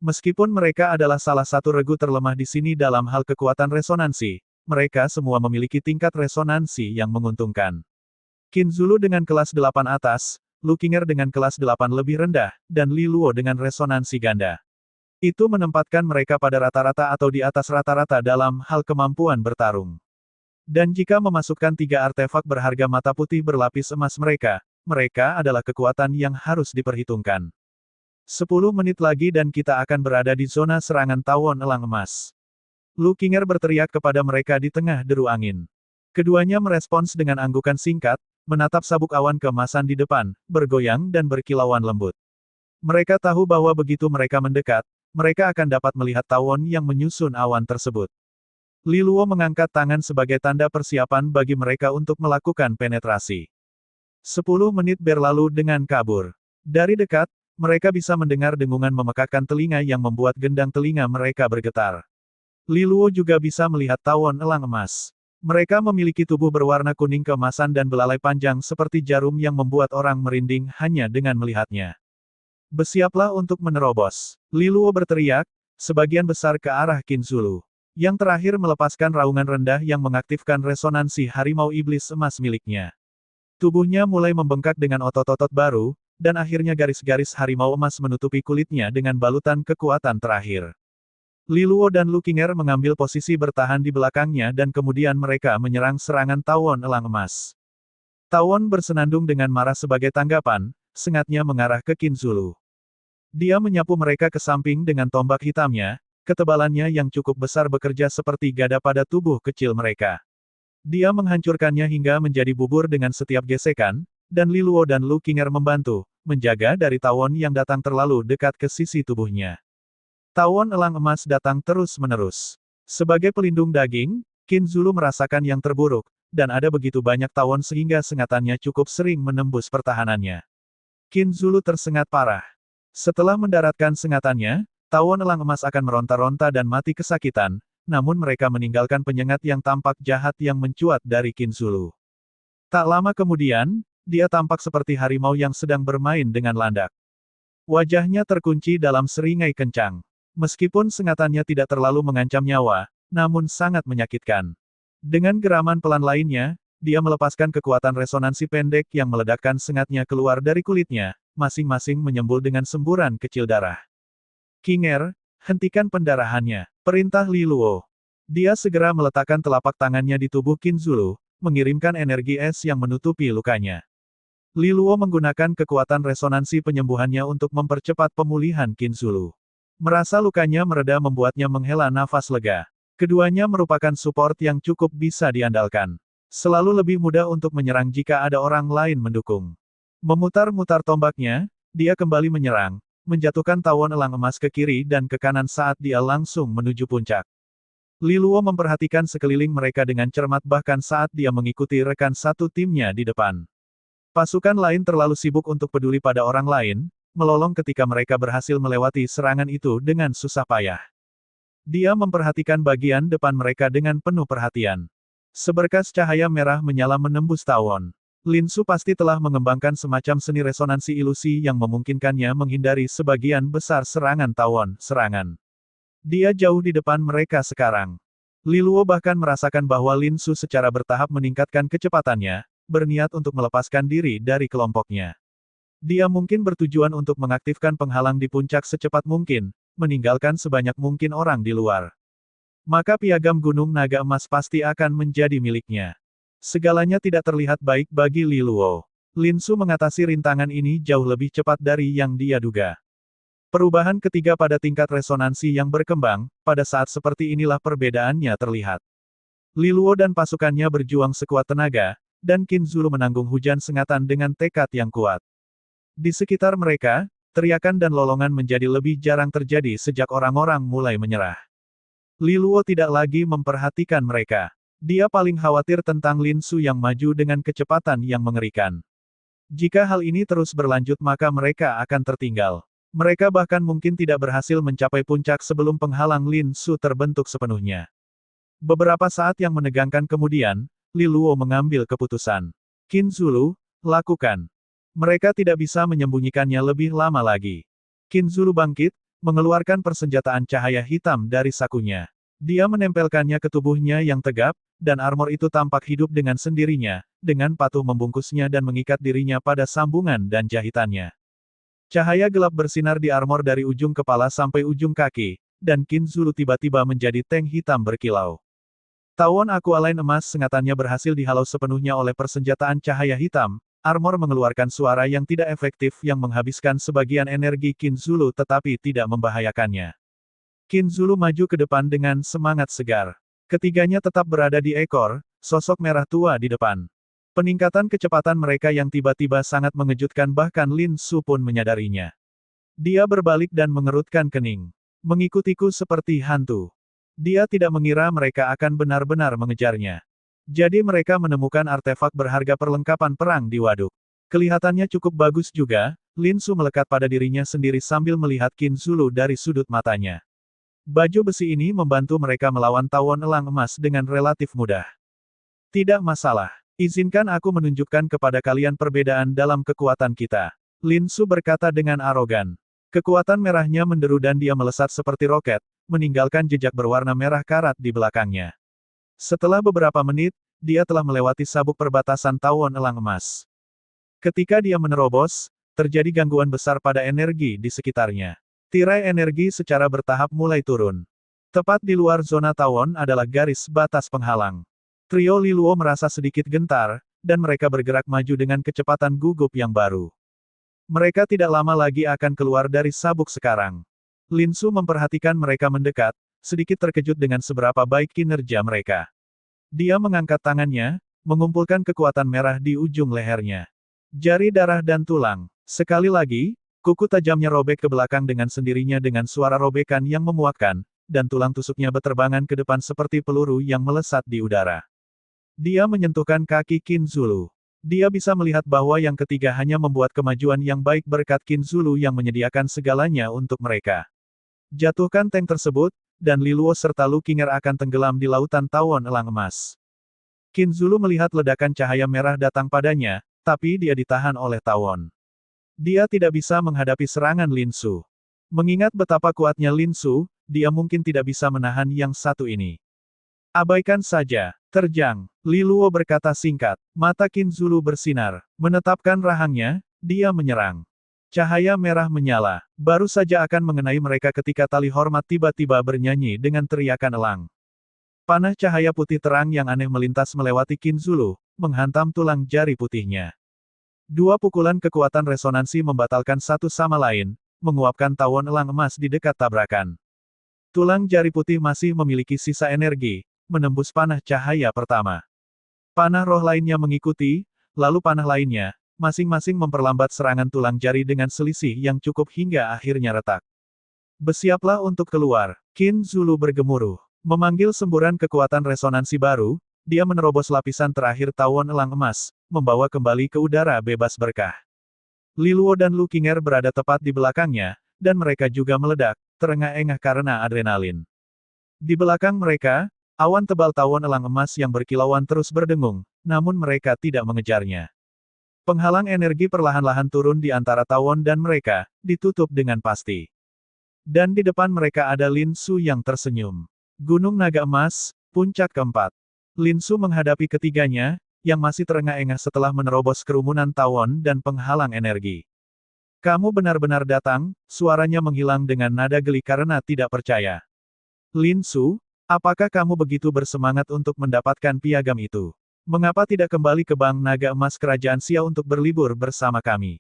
Meskipun mereka adalah salah satu regu terlemah di sini dalam hal kekuatan resonansi, mereka semua memiliki tingkat resonansi yang menguntungkan. Qin Zulu dengan kelas 8 atas, Lu Qinger dengan kelas 8 lebih rendah, dan Li Luo dengan resonansi ganda. Itu menempatkan mereka pada rata-rata atau di atas rata-rata dalam hal kemampuan bertarung. Dan jika memasukkan 3 artefak berharga mata putih berlapis emas mereka adalah kekuatan yang harus diperhitungkan. 10 menit lagi dan kita akan berada di zona serangan tawon elang emas. Lu Qinger berteriak kepada mereka di tengah deru angin. Keduanya merespons dengan anggukan singkat, menatap sabuk awan keemasan di depan, bergoyang dan berkilauan lembut. Mereka tahu bahwa begitu mereka mendekat, mereka akan dapat melihat tawon yang menyusun awan tersebut. Li Luo mengangkat tangan sebagai tanda persiapan bagi mereka untuk melakukan penetrasi. 10 menit berlalu dengan kabur. Dari dekat, mereka bisa mendengar dengungan memekakkan telinga yang membuat gendang telinga mereka bergetar. Li Luo juga bisa melihat tawon elang emas. Mereka memiliki tubuh berwarna kuning keemasan dan belalai panjang seperti jarum yang membuat orang merinding hanya dengan melihatnya. Bersiaplah untuk menerobos. Li Luo berteriak, sebagian besar ke arah Qin Zulu. Yang terakhir melepaskan raungan rendah yang mengaktifkan resonansi harimau iblis emas miliknya. Tubuhnya mulai membengkak dengan otot-otot baru, dan akhirnya garis-garis harimau emas menutupi kulitnya dengan balutan kekuatan terakhir. Li Luo dan Lu Qinger mengambil posisi bertahan di belakangnya dan kemudian mereka menyerang serangan tawon elang emas. Tawon bersenandung dengan marah sebagai tanggapan, sengatnya mengarah ke Qin Zulu. Dia menyapu mereka ke samping dengan tombak hitamnya, ketebalannya yang cukup besar bekerja seperti gada pada tubuh kecil mereka. Dia menghancurkannya hingga menjadi bubur dengan setiap gesekan, dan Li Luo dan Lu Qinger membantu, menjaga dari tawon yang datang terlalu dekat ke sisi tubuhnya. Tawon elang emas datang terus-menerus. Sebagai pelindung daging, Qin Zulu merasakan yang terburuk, dan ada begitu banyak tawon sehingga sengatannya cukup sering menembus pertahanannya. Qin Zulu tersengat parah. Setelah mendaratkan sengatannya, tawon elang emas akan meronta-ronta dan mati kesakitan, namun mereka meninggalkan penyengat yang tampak jahat yang mencuat dari Qin Zulu. Tak lama kemudian, dia tampak seperti harimau yang sedang bermain dengan landak. Wajahnya terkunci dalam seringai kencang. Meskipun sengatannya tidak terlalu mengancam nyawa, namun sangat menyakitkan. Dengan geraman pelan lainnya, dia melepaskan kekuatan resonansi pendek yang meledakkan sengatnya keluar dari kulitnya, masing-masing menyembul dengan semburan kecil darah. Kinger, hentikan pendarahannya, perintah Li Luo. Dia segera meletakkan telapak tangannya di tubuh Qin Zulu, mengirimkan energi es yang menutupi lukanya. Li Luo menggunakan kekuatan resonansi penyembuhannya untuk mempercepat pemulihan Qin Zulu. Merasa lukanya mereda membuatnya menghela nafas lega. Keduanya merupakan support yang cukup bisa diandalkan. Selalu lebih mudah untuk menyerang jika ada orang lain mendukung. Memutar-mutar tombaknya, dia kembali menyerang, menjatuhkan tawon elang emas ke kiri dan ke kanan saat dia langsung menuju puncak. Li Luo memperhatikan sekeliling mereka dengan cermat bahkan saat dia mengikuti rekan satu timnya di depan. Pasukan lain terlalu sibuk untuk peduli pada orang lain, melolong ketika mereka berhasil melewati serangan itu dengan susah payah. Dia memperhatikan bagian depan mereka dengan penuh perhatian. Seberkas cahaya merah menyala menembus tawon. Lin Su pasti telah mengembangkan semacam seni resonansi ilusi yang memungkinkannya menghindari sebagian besar serangan tawon. Dia jauh di depan mereka sekarang. Li Luo bahkan merasakan bahwa Lin Su secara bertahap meningkatkan kecepatannya, berniat untuk melepaskan diri dari kelompoknya. Dia mungkin bertujuan untuk mengaktifkan penghalang di puncak secepat mungkin, meninggalkan sebanyak mungkin orang di luar. Maka piagam Gunung Naga Emas pasti akan menjadi miliknya. Segalanya tidak terlihat baik bagi Li Luo. Lin Su mengatasi rintangan ini jauh lebih cepat dari yang dia duga. Perubahan ketiga pada tingkat resonansi yang berkembang, pada saat seperti inilah perbedaannya terlihat. Li Luo dan pasukannya berjuang sekuat tenaga, dan Qin Zulu menanggung hujan sengatan dengan tekad yang kuat. Di sekitar mereka, teriakan dan lolongan menjadi lebih jarang terjadi sejak orang-orang mulai menyerah. Li Luo tidak lagi memperhatikan mereka. Dia paling khawatir tentang Lin Su yang maju dengan kecepatan yang mengerikan. Jika hal ini terus berlanjut maka mereka akan tertinggal. Mereka bahkan mungkin tidak berhasil mencapai puncak sebelum penghalang Lin Su terbentuk sepenuhnya. Beberapa saat yang menegangkan kemudian, Li Luo mengambil keputusan. Qin Zulu, lakukan. Mereka tidak bisa menyembunyikannya lebih lama lagi. Qin Zulu bangkit, mengeluarkan persenjataan cahaya hitam dari sakunya. Dia menempelkannya ke tubuhnya yang tegap, dan armor itu tampak hidup dengan sendirinya, dengan patuh membungkusnya dan mengikat dirinya pada sambungan dan jahitannya. Cahaya gelap bersinar di armor dari ujung kepala sampai ujung kaki, dan Qin Zulu tiba-tiba menjadi tank hitam berkilau. Tawon akualain emas sengatannya berhasil dihalau sepenuhnya oleh persenjataan cahaya hitam. Armor mengeluarkan suara yang tidak efektif yang menghabiskan sebagian energi Qin Zulu tetapi tidak membahayakannya. Qin Zulu maju ke depan dengan semangat segar. Ketiganya tetap berada di ekor, sosok merah tua di depan. Peningkatan kecepatan mereka yang tiba-tiba sangat mengejutkan bahkan Lin Su pun menyadarinya. Dia berbalik dan mengerutkan kening. Mengikutiku seperti hantu. Dia tidak mengira mereka akan benar-benar mengejarnya. Jadi mereka menemukan artefak berharga perlengkapan perang di waduk. Kelihatannya cukup bagus juga, Lin Su melekat pada dirinya sendiri sambil melihat Qin Zulu dari sudut matanya. Baju besi ini membantu mereka melawan tawon elang emas dengan relatif mudah. Tidak masalah. Izinkan aku menunjukkan kepada kalian perbedaan dalam kekuatan kita. Lin Su berkata dengan arogan. Kekuatan merahnya menderu dan dia melesat seperti roket, meninggalkan jejak berwarna merah karat di belakangnya. Setelah beberapa menit, dia telah melewati sabuk perbatasan tawon elang emas. Ketika dia menerobos, terjadi gangguan besar pada energi di sekitarnya. Tirai energi secara bertahap mulai turun. Tepat di luar zona tawon adalah garis batas penghalang. Trio Li Luo merasa sedikit gentar, dan mereka bergerak maju dengan kecepatan gugup yang baru. Mereka tidak lama lagi akan keluar dari sabuk sekarang. Lin Su memperhatikan mereka mendekat, sedikit terkejut dengan seberapa baik kinerja mereka. Dia mengangkat tangannya, mengumpulkan kekuatan merah di ujung lehernya. Jari darah dan tulang. Sekali lagi, kuku tajamnya robek ke belakang dengan sendirinya dengan suara robekan yang memuakkan, dan tulang tusuknya berterbangan ke depan seperti peluru yang melesat di udara. Dia menyentuhkan kaki Qin Zulu. Dia bisa melihat bahwa yang ketiga hanya membuat kemajuan yang baik berkat Qin Zulu yang menyediakan segalanya untuk mereka. Jatuhkan tank tersebut, dan Li Luo serta Lu Qinger akan tenggelam di lautan tawon elang emas. Qin Zulu melihat ledakan cahaya merah datang padanya, tapi dia ditahan oleh tawon. Dia tidak bisa menghadapi serangan Lin Su. Mengingat betapa kuatnya Lin Su, dia mungkin tidak bisa menahan yang satu ini. Abaikan saja, terjang, Li Luo berkata singkat. Mata Qin Zulu bersinar. Menetapkan rahangnya, dia menyerang. Cahaya merah menyala, baru saja akan mengenai mereka ketika tali hormat tiba-tiba bernyanyi dengan teriakan elang. Panah cahaya putih terang yang aneh melintas melewati Qin Zulu, menghantam tulang jari putihnya. Dua pukulan kekuatan resonansi membatalkan satu sama lain, menguapkan tawon elang emas di dekat tabrakan. Tulang jari putih masih memiliki sisa energi, menembus panah cahaya pertama. Panah roh lainnya mengikuti, lalu panah lainnya, masing-masing memperlambat serangan tulang jari dengan selisih yang cukup hingga akhirnya retak. Bersiaplah untuk keluar, Qin Zulu bergemuruh. Memanggil semburan kekuatan resonansi baru, dia menerobos lapisan terakhir tawon elang emas, membawa kembali ke udara bebas berkah. Li Luo dan Lu Qinger berada tepat di belakangnya, dan mereka juga meledak, terengah-engah karena adrenalin. Di belakang mereka, awan tebal tawon elang emas yang berkilauan terus berdengung, namun mereka tidak mengejarnya. Penghalang energi perlahan-lahan turun di antara tawon dan mereka, ditutup dengan pasti. Dan di depan mereka ada Lin Su yang tersenyum. Gunung Naga Emas, puncak keempat. Lin Su menghadapi ketiganya, yang masih terengah-engah setelah menerobos kerumunan tawon dan penghalang energi. Kamu benar-benar datang, suaranya menghilang dengan nada geli karena tidak percaya. Lin Su, apakah kamu begitu bersemangat untuk mendapatkan piagam itu? Mengapa tidak kembali ke Bank Naga Emas Kerajaan Xia untuk berlibur bersama kami?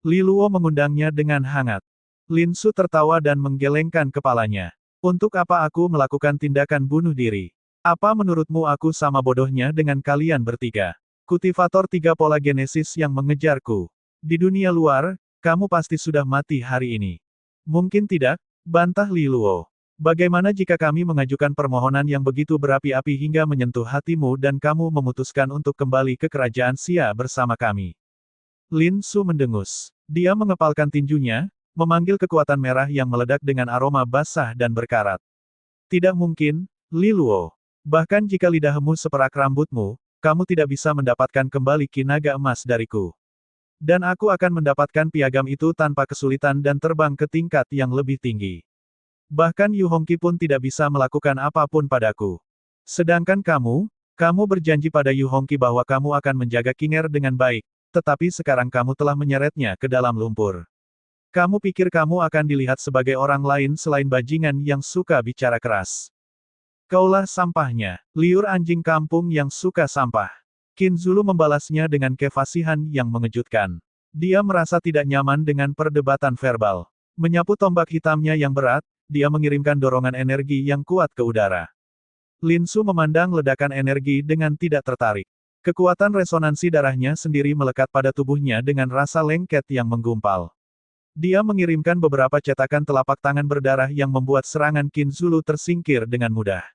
Li Luo mengundangnya dengan hangat. Lin Su tertawa dan menggelengkan kepalanya. Untuk apa aku melakukan tindakan bunuh diri? Apa menurutmu aku sama bodohnya dengan kalian bertiga? Kultivator tiga pola genesis yang mengejarku. Di dunia luar, kamu pasti sudah mati hari ini. Mungkin tidak, bantah Li Luo. Bagaimana jika kami mengajukan permohonan yang begitu berapi-api hingga menyentuh hatimu dan kamu memutuskan untuk kembali ke kerajaan Xia bersama kami? Lin Su mendengus. Dia mengepalkan tinjunya, memanggil kekuatan merah yang meledak dengan aroma basah dan berkarat. Tidak mungkin, Li Luo. Bahkan jika lidahmu seperak rambutmu, kamu tidak bisa mendapatkan kembali Ki Naga Emas dariku. Dan aku akan mendapatkan piagam itu tanpa kesulitan dan terbang ke tingkat yang lebih tinggi. Bahkan Yu Hongqi pun tidak bisa melakukan apapun padaku. Sedangkan kamu berjanji pada Yu Hongqi bahwa kamu akan menjaga Qinger dengan baik, tetapi sekarang kamu telah menyeretnya ke dalam lumpur. Kamu pikir kamu akan dilihat sebagai orang lain selain bajingan yang suka bicara keras. Kaulah sampahnya, liur anjing kampung yang suka sampah. Qin Zulu membalasnya dengan kefasihan yang mengejutkan. Dia merasa tidak nyaman dengan perdebatan verbal. Menyapu tombak hitamnya yang berat, dia mengirimkan dorongan energi yang kuat ke udara. Lin Su memandang ledakan energi dengan tidak tertarik. Kekuatan resonansi darahnya sendiri melekat pada tubuhnya dengan rasa lengket yang menggumpal. Dia mengirimkan beberapa cetakan telapak tangan berdarah yang membuat serangan Qin Zulu tersingkir dengan mudah.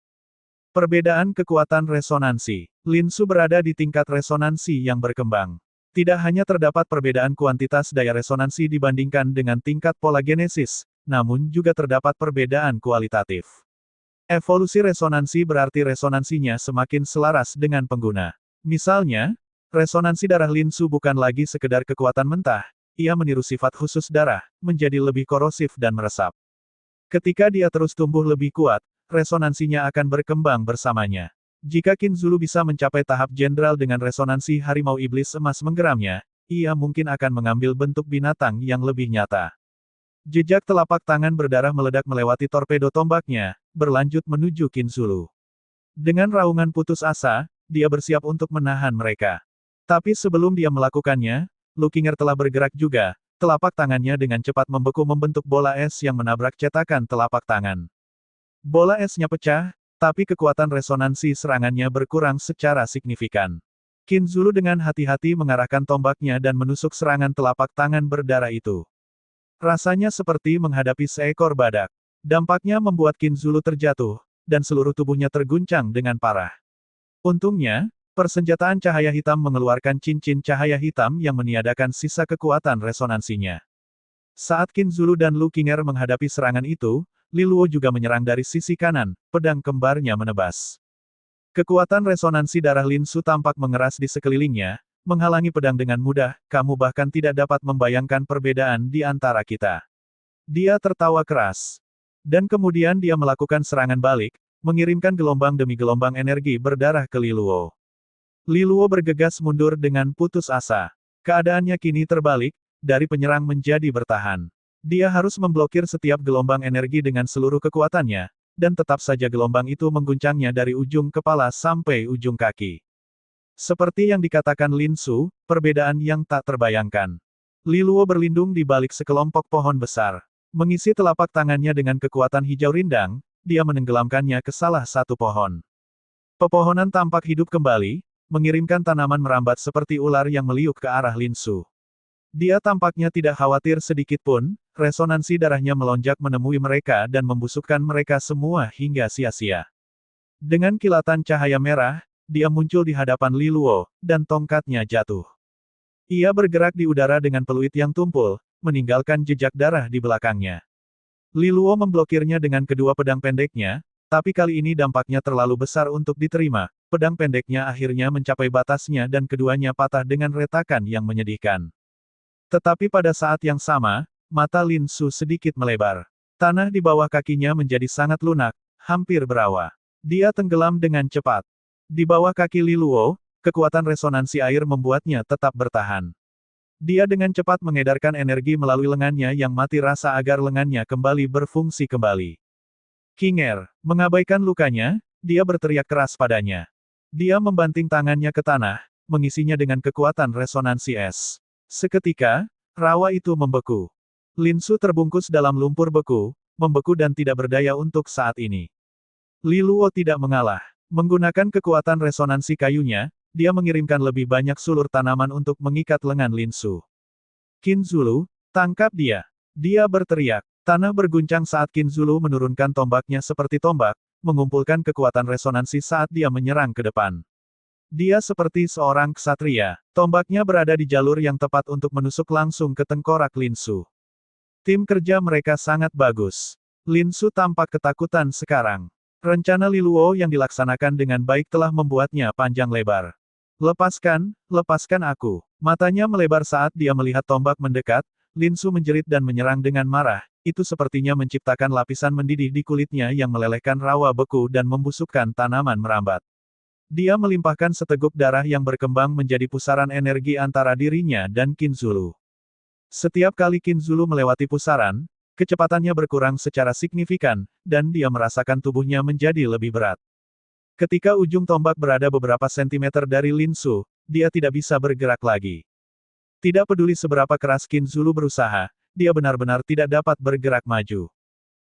Perbedaan kekuatan resonansi. Lin Su berada di tingkat resonansi yang berkembang. Tidak hanya terdapat perbedaan kuantitas daya resonansi dibandingkan dengan tingkat pola genesis, namun juga terdapat perbedaan kualitatif. Evolusi resonansi berarti resonansinya semakin selaras dengan pengguna. Misalnya, resonansi darah Lin Su bukan lagi sekedar kekuatan mentah, ia meniru sifat khusus darah, menjadi lebih korosif dan meresap. Ketika dia terus tumbuh lebih kuat, resonansinya akan berkembang bersamanya. Jika Qin Zulu bisa mencapai tahap jenderal dengan resonansi harimau iblis emas menggeramnya, ia mungkin akan mengambil bentuk binatang yang lebih nyata. Jejak telapak tangan berdarah meledak melewati torpedo tombaknya, berlanjut menuju Qin Zulu. Dengan raungan putus asa, dia bersiap untuk menahan mereka. Tapi sebelum dia melakukannya, Lu Qinger telah bergerak juga, telapak tangannya dengan cepat membeku membentuk bola es yang menabrak cetakan telapak tangan. Bola esnya pecah, tapi kekuatan resonansi serangannya berkurang secara signifikan. Qin Zulu dengan hati-hati mengarahkan tombaknya dan menusuk serangan telapak tangan berdarah itu. Rasanya seperti menghadapi seekor badak. Dampaknya membuat Qin Zulu terjatuh, dan seluruh tubuhnya terguncang dengan parah. Untungnya, persenjataan cahaya hitam mengeluarkan cincin cahaya hitam yang meniadakan sisa kekuatan resonansinya. Saat Qin Zulu dan Lu Qinger menghadapi serangan itu, Li Luo juga menyerang dari sisi kanan, pedang kembarnya menebas. Kekuatan resonansi darah Lin Su tampak mengeras di sekelilingnya, menghalangi pedang dengan mudah, kamu bahkan tidak dapat membayangkan perbedaan di antara kita. Dia tertawa keras. Dan kemudian dia melakukan serangan balik, mengirimkan gelombang demi gelombang energi berdarah ke Li Luo. Li Luo bergegas mundur dengan putus asa. Keadaannya kini terbalik, dari penyerang menjadi bertahan. Dia harus memblokir setiap gelombang energi dengan seluruh kekuatannya, dan tetap saja gelombang itu mengguncangnya dari ujung kepala sampai ujung kaki. Seperti yang dikatakan Lin Su, perbedaan yang tak terbayangkan. Li Luo berlindung di balik sekelompok pohon besar. Mengisi telapak tangannya dengan kekuatan hijau rindang, dia menenggelamkannya ke salah satu pohon. Pepohonan tampak hidup kembali, mengirimkan tanaman merambat seperti ular yang meliuk ke arah Lin Su. Dia tampaknya tidak khawatir sedikit pun, resonansi darahnya melonjak menemui mereka dan membusukkan mereka semua hingga sia-sia. Dengan kilatan cahaya merah, dia muncul di hadapan Li Luo, dan tongkatnya jatuh. Ia bergerak di udara dengan peluit yang tumpul, meninggalkan jejak darah di belakangnya. Li Luo memblokirnya dengan kedua pedang pendeknya, tapi kali ini dampaknya terlalu besar untuk diterima, pedang pendeknya akhirnya mencapai batasnya dan keduanya patah dengan retakan yang menyedihkan. Tetapi pada saat yang sama, mata Lin Su sedikit melebar. Tanah di bawah kakinya menjadi sangat lunak, hampir berawa. Dia tenggelam dengan cepat. Di bawah kaki Li Luo, kekuatan resonansi air membuatnya tetap bertahan. Dia dengan cepat mengedarkan energi melalui lengannya yang mati rasa agar lengannya kembali berfungsi kembali. Qinger, mengabaikan lukanya, dia berteriak keras padanya. Dia membanting tangannya ke tanah, mengisinya dengan kekuatan resonansi es. Seketika, rawa itu membeku. Lin Su terbungkus dalam lumpur beku, membeku dan tidak berdaya untuk saat ini. Li Luo tidak mengalah. Menggunakan kekuatan resonansi kayunya, dia mengirimkan lebih banyak sulur tanaman untuk mengikat lengan Lin Su. Qin Zulu, tangkap dia. Dia berteriak. Tanah berguncang saat Qin Zulu menurunkan tombaknya seperti tombak, mengumpulkan kekuatan resonansi saat dia menyerang ke depan. Dia seperti seorang ksatria. Tombaknya berada di jalur yang tepat untuk menusuk langsung ke tengkorak Lin Su. Tim kerja mereka sangat bagus. Lin Su tampak ketakutan sekarang. Rencana Li Luo yang dilaksanakan dengan baik telah membuatnya panjang lebar. Lepaskan, lepaskan aku. Matanya melebar saat dia melihat tombak mendekat, Lin Su menjerit dan menyerang dengan marah. Itu sepertinya menciptakan lapisan mendidih di kulitnya yang melelehkan rawa beku dan membusukkan tanaman merambat. Dia melimpahkan seteguk darah yang berkembang menjadi pusaran energi antara dirinya dan Qin Zulu. Setiap kali Qin Zulu melewati pusaran, kecepatannya berkurang secara signifikan, dan dia merasakan tubuhnya menjadi lebih berat. Ketika ujung tombak berada beberapa sentimeter dari Lin Su, dia tidak bisa bergerak lagi. Tidak peduli seberapa keras Qin Zulu berusaha, dia benar-benar tidak dapat bergerak maju.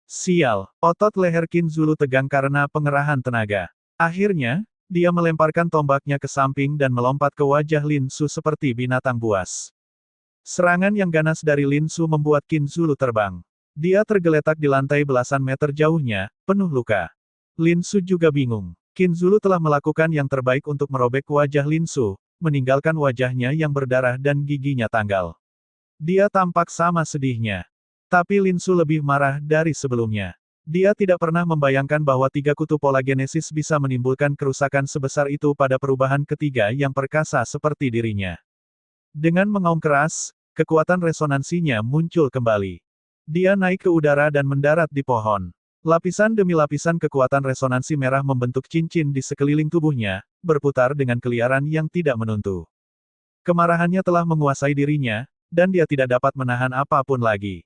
Sial, otot leher Qin Zulu tegang karena pengerahan tenaga. Akhirnya, dia melemparkan tombaknya ke samping dan melompat ke wajah Lin Su seperti binatang buas. Serangan yang ganas dari Lin Su membuat Qin Zulu terbang. Dia tergeletak di lantai belasan meter jauhnya, penuh luka. Lin Su juga bingung. Qin Zulu telah melakukan yang terbaik untuk merobek wajah Lin Su, meninggalkan wajahnya yang berdarah dan giginya tanggal. Dia tampak sama sedihnya. Tapi Lin Su lebih marah dari sebelumnya. Dia tidak pernah membayangkan bahwa 3 kutub polagenesis bisa menimbulkan kerusakan sebesar itu pada perubahan ketiga yang perkasa seperti dirinya. Dengan mengaum keras, kekuatan resonansinya muncul kembali. Dia naik ke udara dan mendarat di pohon. Lapisan demi lapisan kekuatan resonansi merah membentuk cincin di sekeliling tubuhnya, berputar dengan keliaran yang tidak menentu. Kemarahannya telah menguasai dirinya, dan dia tidak dapat menahan apapun lagi.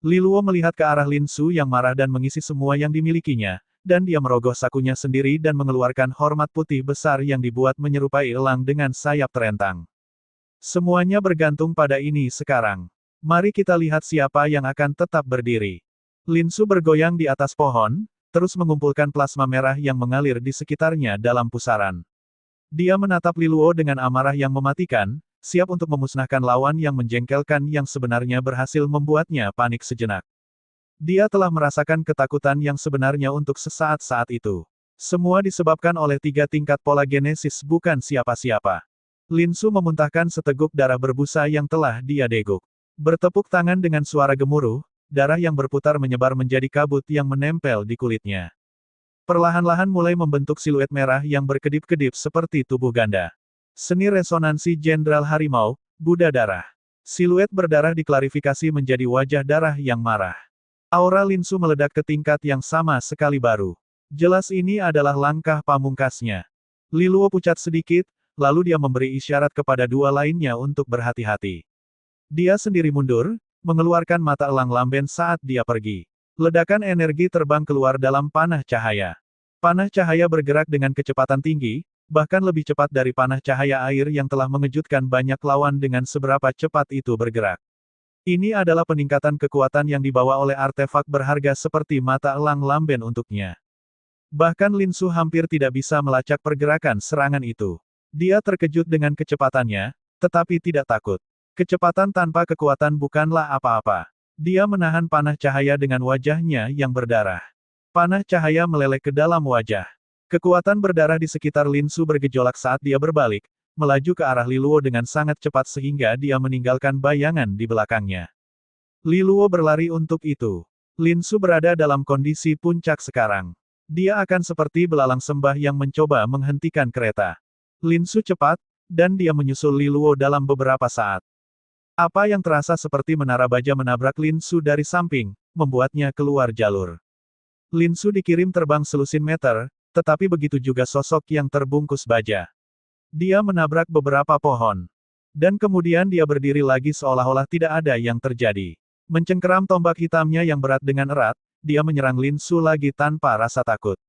Li Luo melihat ke arah Lin Su yang marah dan mengisi semua yang dimilikinya, dan dia merogoh sakunya sendiri dan mengeluarkan hormat putih besar yang dibuat menyerupai elang dengan sayap terentang. Semuanya bergantung pada ini sekarang. Mari kita lihat siapa yang akan tetap berdiri. Lin Su bergoyang di atas pohon, terus mengumpulkan plasma merah yang mengalir di sekitarnya dalam pusaran. Dia menatap Li Luo dengan amarah yang mematikan, siap untuk memusnahkan lawan yang menjengkelkan yang sebenarnya berhasil membuatnya panik sejenak. Dia telah merasakan ketakutan yang sebenarnya untuk sesaat-saat itu. Semua disebabkan oleh 3 tingkat pola genesis bukan siapa-siapa. Lin Su memuntahkan seteguk darah berbusa yang telah dia deguk. Bertepuk tangan dengan suara gemuruh, darah yang berputar menyebar menjadi kabut yang menempel di kulitnya. Perlahan-lahan mulai membentuk siluet merah yang berkedip-kedip seperti tubuh ganda. Seni resonansi Jenderal Harimau, Buddha Darah. Siluet berdarah diklarifikasi menjadi wajah darah yang marah. Aura Lin Su meledak ke tingkat yang sama sekali baru. Jelas ini adalah langkah pamungkasnya. Li Luo pucat sedikit, lalu dia memberi isyarat kepada dua lainnya untuk berhati-hati. Dia sendiri mundur, mengeluarkan mata elang lamben saat dia pergi. Ledakan energi terbang keluar dalam panah cahaya. Panah cahaya bergerak dengan kecepatan tinggi, bahkan lebih cepat dari panah cahaya air yang telah mengejutkan banyak lawan dengan seberapa cepat itu bergerak. Ini adalah peningkatan kekuatan yang dibawa oleh artefak berharga seperti mata elang lamben untuknya. Bahkan Lin Su hampir tidak bisa melacak pergerakan serangan itu. Dia terkejut dengan kecepatannya, tetapi tidak takut. Kecepatan tanpa kekuatan bukanlah apa-apa. Dia menahan panah cahaya dengan wajahnya yang berdarah. Panah cahaya meleleh ke dalam wajah. Kekuatan berdarah di sekitar Lin Su bergejolak saat dia berbalik, melaju ke arah Li Luo dengan sangat cepat sehingga dia meninggalkan bayangan di belakangnya. Li Luo berlari untuk itu. Lin Su berada dalam kondisi puncak sekarang. Dia akan seperti belalang sembah yang mencoba menghentikan kereta. Lin Su cepat, dan dia menyusul Li Luo dalam beberapa saat. Apa yang terasa seperti menara baja menabrak Lin Su dari samping, membuatnya keluar jalur. Lin Su dikirim terbang selusin meter, tetapi begitu juga sosok yang terbungkus baja. Dia menabrak beberapa pohon. Dan kemudian dia berdiri lagi seolah-olah tidak ada yang terjadi. Mencengkeram tombak hitamnya yang berat dengan erat, dia menyerang Lin Su lagi tanpa rasa takut.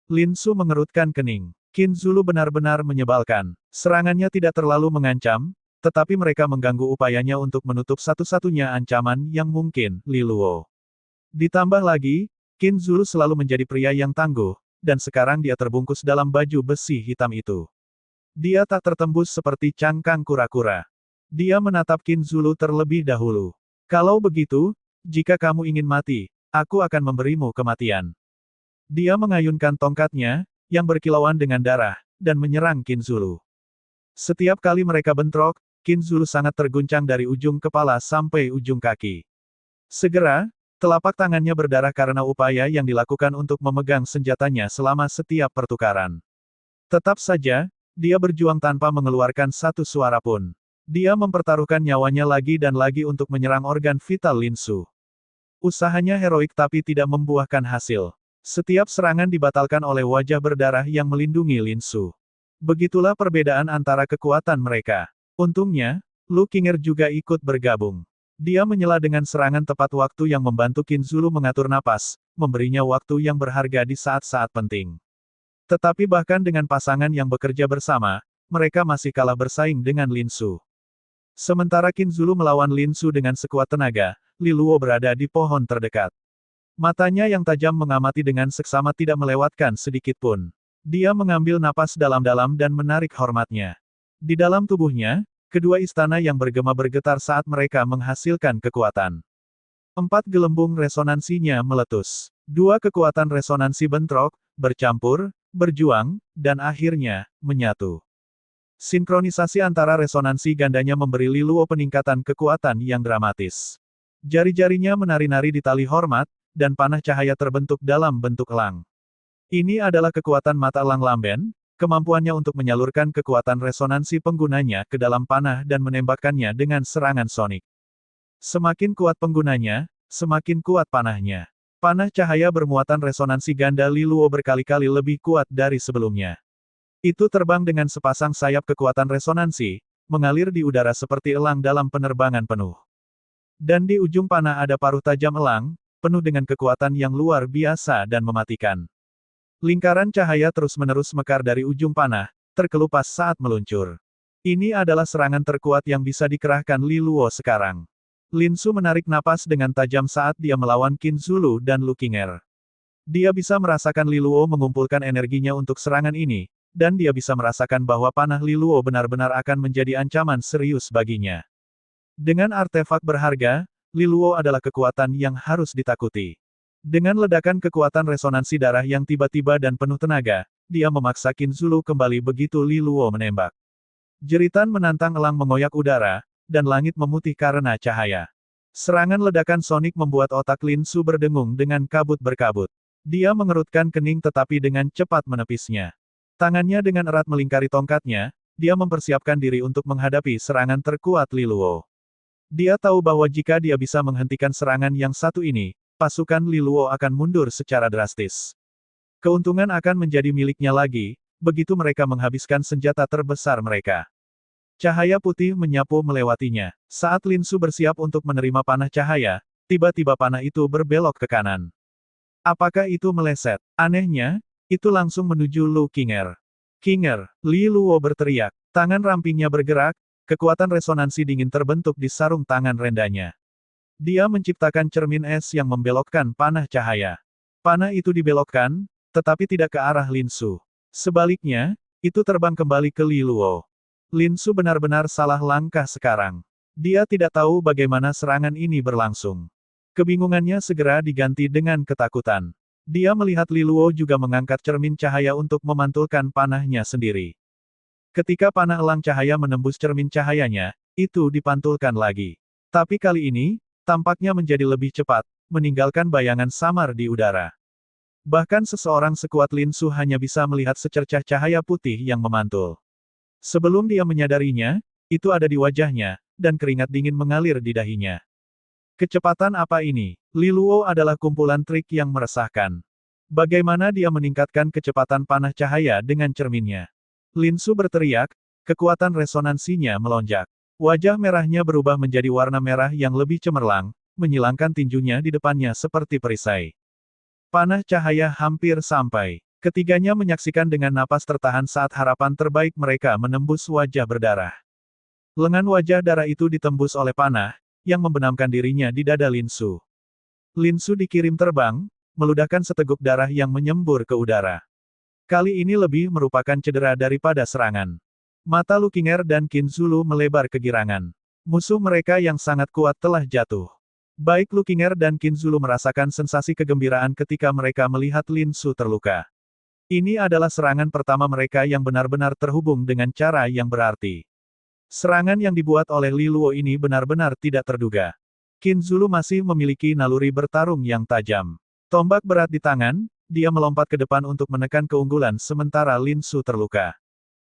Lin Su mengerutkan kening. Qin Zulu benar-benar menyebalkan. Serangannya tidak terlalu mengancam, tetapi mereka mengganggu upayanya untuk menutup satu-satunya ancaman yang mungkin, Li Luo. Ditambah lagi, Qin Zulu selalu menjadi pria yang tangguh, dan sekarang dia terbungkus dalam baju besi hitam itu. Dia tak tertembus seperti cangkang kura-kura. Dia menatap Qin Zulu terlebih dahulu. Kalau begitu, jika kamu ingin mati, aku akan memberimu kematian. Dia mengayunkan tongkatnya, yang berkilauan dengan darah, dan menyerang Qin Zulu. Setiap kali mereka bentrok, Qin Zulu sangat terguncang dari ujung kepala sampai ujung kaki. Segera, telapak tangannya berdarah karena upaya yang dilakukan untuk memegang senjatanya selama setiap pertukaran. Tetap saja, dia berjuang tanpa mengeluarkan satu suara pun. Dia mempertaruhkan nyawanya lagi dan lagi untuk menyerang organ vital Lin Su. Usahanya heroik tapi tidak membuahkan hasil. Setiap serangan dibatalkan oleh wajah berdarah yang melindungi Lin Su. Begitulah perbedaan antara kekuatan mereka. Untungnya, Lu Qinger juga ikut bergabung. Dia menyela dengan serangan tepat waktu yang membantu Qin Zulu mengatur napas, memberinya waktu yang berharga di saat-saat penting. Tetapi bahkan dengan pasangan yang bekerja bersama, mereka masih kalah bersaing dengan Lin Su. Sementara Qin Zulu melawan Lin Su dengan sekuat tenaga, Li Luo berada di pohon terdekat. Matanya yang tajam mengamati dengan seksama tidak melewatkan sedikit pun. Dia mengambil napas dalam-dalam dan menarik hormatnya. Di dalam tubuhnya, kedua istana yang bergema bergetar saat mereka menghasilkan kekuatan. 4 gelembung resonansinya meletus. 2 kekuatan resonansi bentrok, bercampur, berjuang, dan akhirnya, menyatu. Sinkronisasi antara resonansi gandanya memberi Li Luo peningkatan kekuatan yang dramatis. Jari-jarinya menari-nari di tali hormat, dan panah cahaya terbentuk dalam bentuk elang. Ini adalah kekuatan mata elang lamben, kemampuannya untuk menyalurkan kekuatan resonansi penggunanya ke dalam panah dan menembakkannya dengan serangan sonik. Semakin kuat penggunanya, semakin kuat panahnya. Panah cahaya bermuatan resonansi ganda Li Luo berkali-kali lebih kuat dari sebelumnya. Itu terbang dengan sepasang sayap kekuatan resonansi, mengalir di udara seperti elang dalam penerbangan penuh. Dan di ujung panah ada paruh tajam elang, penuh dengan kekuatan yang luar biasa dan mematikan. Lingkaran cahaya terus-menerus mekar dari ujung panah, terkelupas saat meluncur. Ini adalah serangan terkuat yang bisa dikerahkan Li Luo sekarang. Lin Su menarik napas dengan tajam saat dia melawan Qin Zulu dan Lu Qinger. Dia bisa merasakan Li Luo mengumpulkan energinya untuk serangan ini, dan dia bisa merasakan bahwa panah Li Luo benar-benar akan menjadi ancaman serius baginya. Dengan artefak berharga, Li Luo adalah kekuatan yang harus ditakuti. Dengan ledakan kekuatan resonansi darah yang tiba-tiba dan penuh tenaga, dia memaksa Qin Zulu kembali begitu Li Luo menembak. Jeritan menantang elang mengoyak udara, dan langit memutih karena cahaya. Serangan ledakan sonik membuat otak Lin Su berdengung dengan kabut berkabut. Dia mengerutkan kening tetapi dengan cepat menepisnya. Tangannya dengan erat melingkari tongkatnya, dia mempersiapkan diri untuk menghadapi serangan terkuat Li Luo. Dia tahu bahwa jika dia bisa menghentikan serangan yang satu ini, pasukan Li Luo akan mundur secara drastis. Keuntungan akan menjadi miliknya lagi, begitu mereka menghabiskan senjata terbesar mereka. Cahaya putih menyapu melewatinya. Saat Lin Su bersiap untuk menerima panah cahaya, tiba-tiba panah itu berbelok ke kanan. Apakah itu meleset? Anehnya, itu langsung menuju Lu Qinger. Qinger, Li Luo berteriak. Tangan rampingnya bergerak, kekuatan resonansi dingin terbentuk di sarung tangan rendahnya. Dia menciptakan cermin es yang membelokkan panah cahaya. Panah itu dibelokkan, tetapi tidak ke arah Lin Su. Sebaliknya, itu terbang kembali ke Li Luo. Lin Su benar-benar salah langkah sekarang. Dia tidak tahu bagaimana serangan ini berlangsung. Kebingungannya segera diganti dengan ketakutan. Dia melihat Li Luo juga mengangkat cermin cahaya untuk memantulkan panahnya sendiri. Ketika panah elang cahaya menembus cermin cahayanya, itu dipantulkan lagi. Tapi kali ini, tampaknya menjadi lebih cepat, meninggalkan bayangan samar di udara. Bahkan seseorang sekuat Lin Su hanya bisa melihat secercah cahaya putih yang memantul. Sebelum dia menyadarinya, itu ada di wajahnya, dan keringat dingin mengalir di dahinya. Kecepatan apa ini? Li Luo adalah kumpulan trik yang meresahkan. Bagaimana dia meningkatkan kecepatan panah cahaya dengan cerminnya? Lin Su berteriak, kekuatan resonansinya melonjak. Wajah merahnya berubah menjadi warna merah yang lebih cemerlang, menyilangkan tinjunya di depannya seperti perisai. Panah cahaya hampir sampai. Ketiganya menyaksikan dengan napas tertahan saat harapan terbaik mereka menembus wajah berdarah. Lengan wajah darah itu ditembus oleh panah, yang membenamkan dirinya di dada Lin Su. Lin Su dikirim terbang, meludahkan seteguk darah yang menyembur ke udara. Kali ini lebih merupakan cedera daripada serangan. Mata Lu Qinger dan Qin Zulu melebar kegirangan. Musuh mereka yang sangat kuat telah jatuh. Baik Lu Qinger dan Qin Zulu merasakan sensasi kegembiraan ketika mereka melihat Lin Su terluka. Ini adalah serangan pertama mereka yang benar-benar terhubung dengan cara yang berarti. Serangan yang dibuat oleh Li Luo ini benar-benar tidak terduga. Qin Zulu masih memiliki naluri bertarung yang tajam. Tombak berat di tangan, dia melompat ke depan untuk menekan keunggulan sementara Lin Su terluka.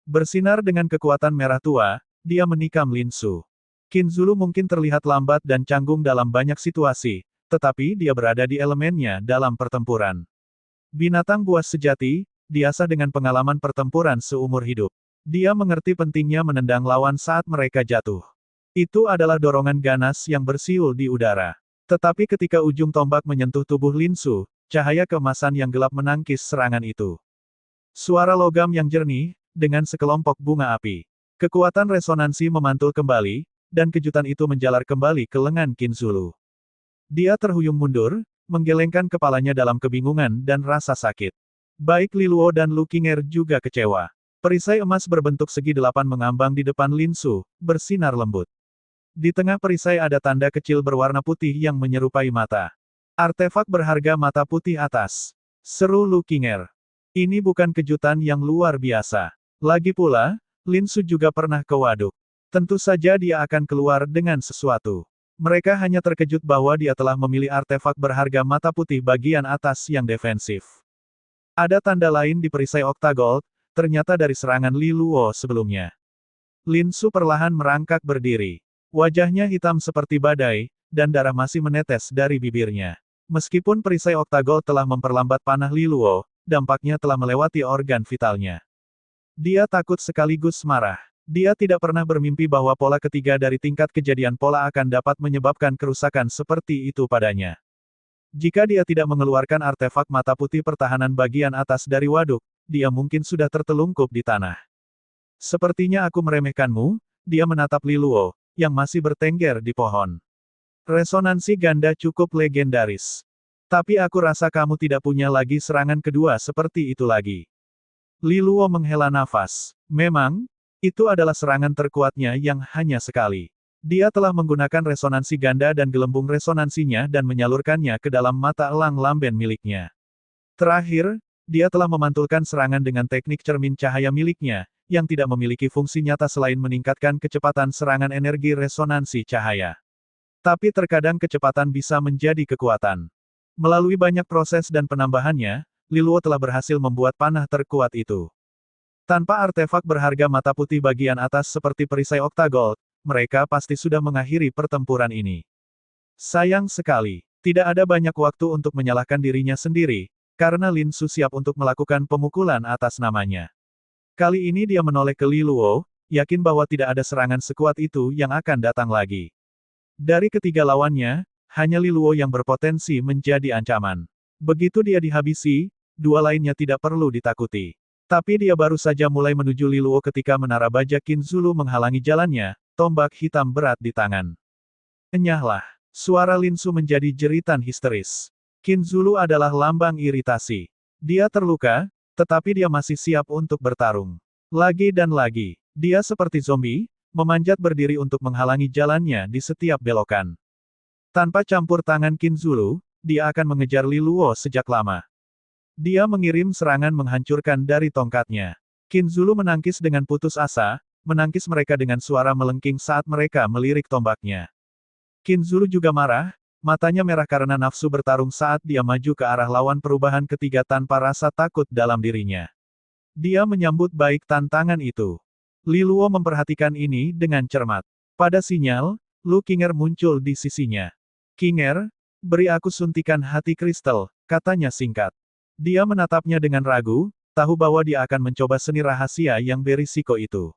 Bersinar dengan kekuatan merah tua, dia menikam Lin Su. Qin Zulu mungkin terlihat lambat dan canggung dalam banyak situasi, tetapi dia berada di elemennya dalam pertempuran. Binatang buas sejati, biasa dengan pengalaman pertempuran seumur hidup. Dia mengerti pentingnya menendang lawan saat mereka jatuh. Itu adalah dorongan ganas yang bersiul di udara. Tetapi ketika ujung tombak menyentuh tubuh Lin Su, cahaya keemasan yang gelap menangkis serangan itu. Suara logam yang jernih, dengan sekelompok bunga api. Kekuatan resonansi memantul kembali, dan kejutan itu menjalar kembali ke lengan Qin Zulu. Dia terhuyung mundur, menggelengkan kepalanya dalam kebingungan dan rasa sakit. Baik Li Luo dan Lu Qinger juga kecewa. Perisai emas berbentuk segi delapan mengambang di depan Lin Su, bersinar lembut. Di tengah perisai ada tanda kecil berwarna putih yang menyerupai mata. Artefak berharga mata putih atas. Seru Lu Qinger. Ini bukan kejutan yang luar biasa. Lagi pula, Lin Su juga pernah ke waduk. Tentu saja dia akan keluar dengan sesuatu. Mereka hanya terkejut bahwa dia telah memilih artefak berharga mata putih bagian atas yang defensif. Ada tanda lain di perisai Octagold, ternyata dari serangan Li Luo sebelumnya. Lin Su perlahan merangkak berdiri. Wajahnya hitam seperti badai, dan darah masih menetes dari bibirnya. Meskipun perisai Octagold telah memperlambat panah Li Luo, dampaknya telah melewati organ vitalnya. Dia takut sekaligus marah. Dia tidak pernah bermimpi bahwa pola ketiga dari tingkat kejadian pola akan dapat menyebabkan kerusakan seperti itu padanya. Jika dia tidak mengeluarkan artefak mata putih pertahanan bagian atas dari waduk, dia mungkin sudah tertelungkup di tanah. Sepertinya aku meremehkanmu, dia menatap Li Luo, yang masih bertengger di pohon. Resonansi ganda cukup legendaris. Tapi aku rasa kamu tidak punya lagi serangan kedua seperti itu lagi. Li Luo menghela nafas. Memang, itu adalah serangan terkuatnya yang hanya sekali. Dia telah menggunakan resonansi ganda dan gelembung resonansinya dan menyalurkannya ke dalam mata elang lamben miliknya. Terakhir, dia telah memantulkan serangan dengan teknik cermin cahaya miliknya, yang tidak memiliki fungsi nyata selain meningkatkan kecepatan serangan energi resonansi cahaya. Tapi terkadang kecepatan bisa menjadi kekuatan. Melalui banyak proses dan penambahannya, Li Luo telah berhasil membuat panah terkuat itu. Tanpa artefak berharga mata putih bagian atas seperti perisai oktagold, mereka pasti sudah mengakhiri pertempuran ini. Sayang sekali, tidak ada banyak waktu untuk menyalahkan dirinya sendiri, karena Lin Su siap untuk melakukan pemukulan atas namanya. Kali ini dia menoleh ke Li Luo, yakin bahwa tidak ada serangan sekuat itu yang akan datang lagi. Dari ketiga lawannya, hanya Li Luo yang berpotensi menjadi ancaman. Begitu dia dihabisi, dua lainnya tidak perlu ditakuti. Tapi dia baru saja mulai menuju Li Luo ketika menara baja Qin Zulu menghalangi jalannya, tombak hitam berat di tangan. Enyahlah, suara Lin Su menjadi jeritan histeris. Qin Zulu adalah lambang iritasi. Dia terluka, tetapi dia masih siap untuk bertarung. Lagi dan lagi, dia seperti zombie, memanjat berdiri untuk menghalangi jalannya di setiap belokan. Tanpa campur tangan Qin Zulu, dia akan mengejar Li Luo sejak lama. Dia mengirim serangan menghancurkan dari tongkatnya. Qin Zulu menangkis dengan putus asa, menangkis mereka dengan suara melengking saat mereka melirik tombaknya. Qin Zulu juga marah, matanya merah karena nafsu bertarung saat dia maju ke arah lawan perubahan ketiga tanpa rasa takut dalam dirinya. Dia menyambut baik tantangan itu. Li Luo memperhatikan ini dengan cermat. Pada sinyal, Lu Qinger muncul di sisinya. Qinger, beri aku suntikan hati kristal, katanya singkat. Dia menatapnya dengan ragu, tahu bahwa dia akan mencoba seni rahasia yang berisiko itu.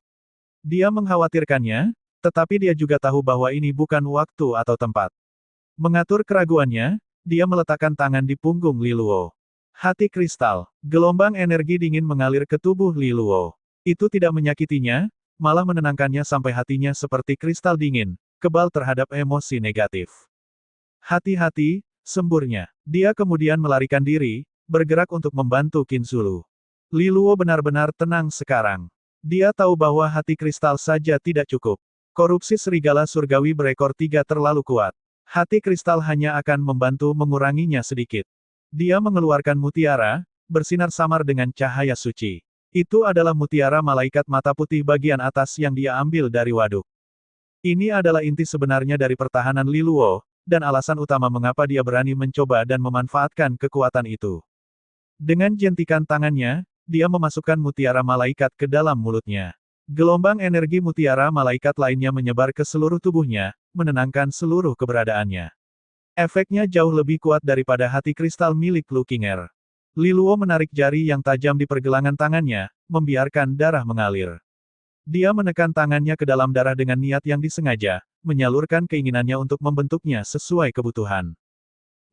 Dia mengkhawatirkannya, tetapi dia juga tahu bahwa ini bukan waktu atau tempat. Mengatur keraguannya, dia meletakkan tangan di punggung Li Luo. Hati kristal, gelombang energi dingin mengalir ke tubuh Li Luo. Itu tidak menyakitinya, malah menenangkannya sampai hatinya seperti kristal dingin, kebal terhadap emosi negatif. Hati-hati, semburnya. Dia kemudian melarikan diri, bergerak untuk membantu Qin Zulu. Li Luo benar-benar tenang sekarang. Dia tahu bahwa hati kristal saja tidak cukup. Korupsi serigala surgawi berekor 3 terlalu kuat. Hati kristal hanya akan membantu menguranginya sedikit. Dia mengeluarkan mutiara, bersinar samar dengan cahaya suci. Itu adalah mutiara malaikat mata putih bagian atas yang dia ambil dari waduk. Ini adalah inti sebenarnya dari pertahanan Li Luo, dan alasan utama mengapa dia berani mencoba dan memanfaatkan kekuatan itu. Dengan jentikan tangannya, dia memasukkan mutiara malaikat ke dalam mulutnya. Gelombang energi mutiara malaikat lainnya menyebar ke seluruh tubuhnya, menenangkan seluruh keberadaannya. Efeknya jauh lebih kuat daripada hati kristal milik Lu Qinger. Li Luo menarik jari yang tajam di pergelangan tangannya, membiarkan darah mengalir. Dia menekan tangannya ke dalam darah dengan niat yang disengaja, menyalurkan keinginannya untuk membentuknya sesuai kebutuhan.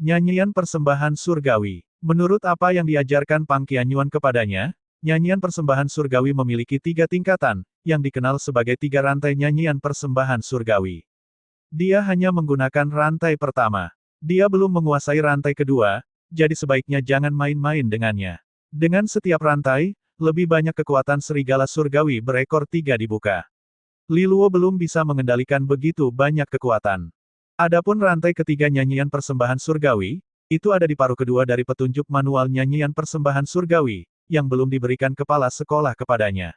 Nyanyian persembahan surgawi. Menurut apa yang diajarkan Pang Qianyuan kepadanya, nyanyian persembahan surgawi memiliki 3 tingkatan, yang dikenal sebagai 3 rantai nyanyian persembahan surgawi. Dia hanya menggunakan rantai pertama. Dia belum menguasai rantai kedua, jadi sebaiknya jangan main-main dengannya. Dengan setiap rantai, lebih banyak kekuatan serigala surgawi berekor 3 dibuka. Li Luo belum bisa mengendalikan begitu banyak kekuatan. Adapun rantai ketiga nyanyian persembahan surgawi, itu ada di paruh kedua dari petunjuk manual nyanyian persembahan surgawi, yang belum diberikan kepala sekolah kepadanya.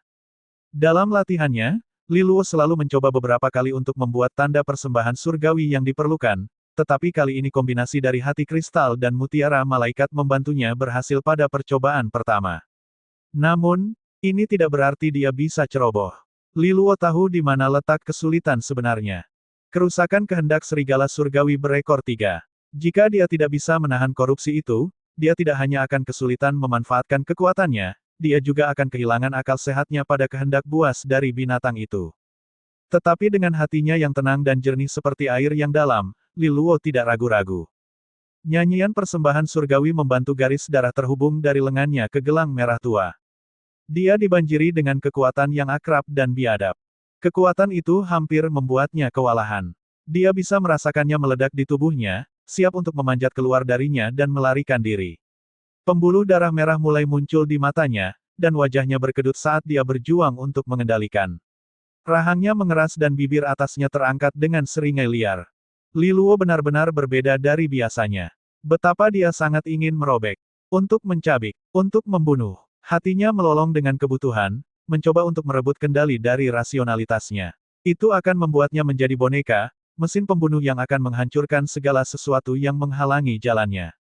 Dalam latihannya, Li Luo selalu mencoba beberapa kali untuk membuat tanda persembahan surgawi yang diperlukan, tetapi kali ini kombinasi dari hati kristal dan mutiara malaikat membantunya berhasil pada percobaan pertama. Namun, ini tidak berarti dia bisa ceroboh. Li Luo tahu di mana letak kesulitan sebenarnya. Kerusakan kehendak serigala surgawi berekor 3. Jika dia tidak bisa menahan korupsi itu, dia tidak hanya akan kesulitan memanfaatkan kekuatannya, dia juga akan kehilangan akal sehatnya pada kehendak buas dari binatang itu. Tetapi dengan hatinya yang tenang dan jernih seperti air yang dalam, Li Luo tidak ragu-ragu. Nyanyian persembahan surgawi membantu garis darah terhubung dari lengannya ke gelang merah tua. Dia dibanjiri dengan kekuatan yang akrab dan biadab. Kekuatan itu hampir membuatnya kewalahan. Dia bisa merasakannya meledak di tubuhnya, siap untuk memanjat keluar darinya dan melarikan diri. Pembuluh darah merah mulai muncul di matanya, dan wajahnya berkedut saat dia berjuang untuk mengendalikan. Rahangnya mengeras dan bibir atasnya terangkat dengan seringai liar. Li Luo benar-benar berbeda dari biasanya. Betapa dia sangat ingin merobek. Untuk mencabik, untuk membunuh. Hatinya melolong dengan kebutuhan, mencoba untuk merebut kendali dari rasionalitasnya. Itu akan membuatnya menjadi boneka, mesin pembunuh yang akan menghancurkan segala sesuatu yang menghalangi jalannya.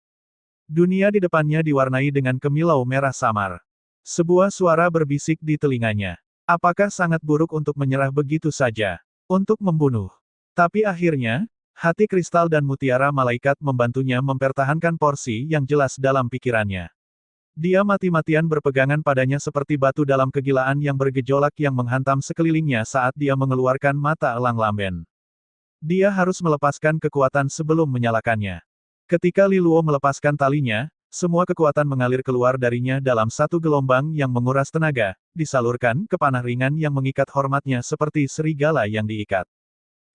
Dunia di depannya diwarnai dengan kemilau merah samar. Sebuah suara berbisik di telinganya. Apakah sangat buruk untuk menyerah begitu saja? Untuk membunuh. Tapi akhirnya, hati kristal dan mutiara malaikat membantunya mempertahankan porsi yang jelas dalam pikirannya. Dia mati-matian berpegangan padanya seperti batu dalam kegilaan yang bergejolak yang menghantam sekelilingnya saat dia mengeluarkan mata elang lamben. Dia harus melepaskan kekuatan sebelum menyalakannya. Ketika Li Luo melepaskan talinya, semua kekuatan mengalir keluar darinya dalam satu gelombang yang menguras tenaga, disalurkan ke panah ringan yang mengikat hormatnya seperti serigala yang diikat.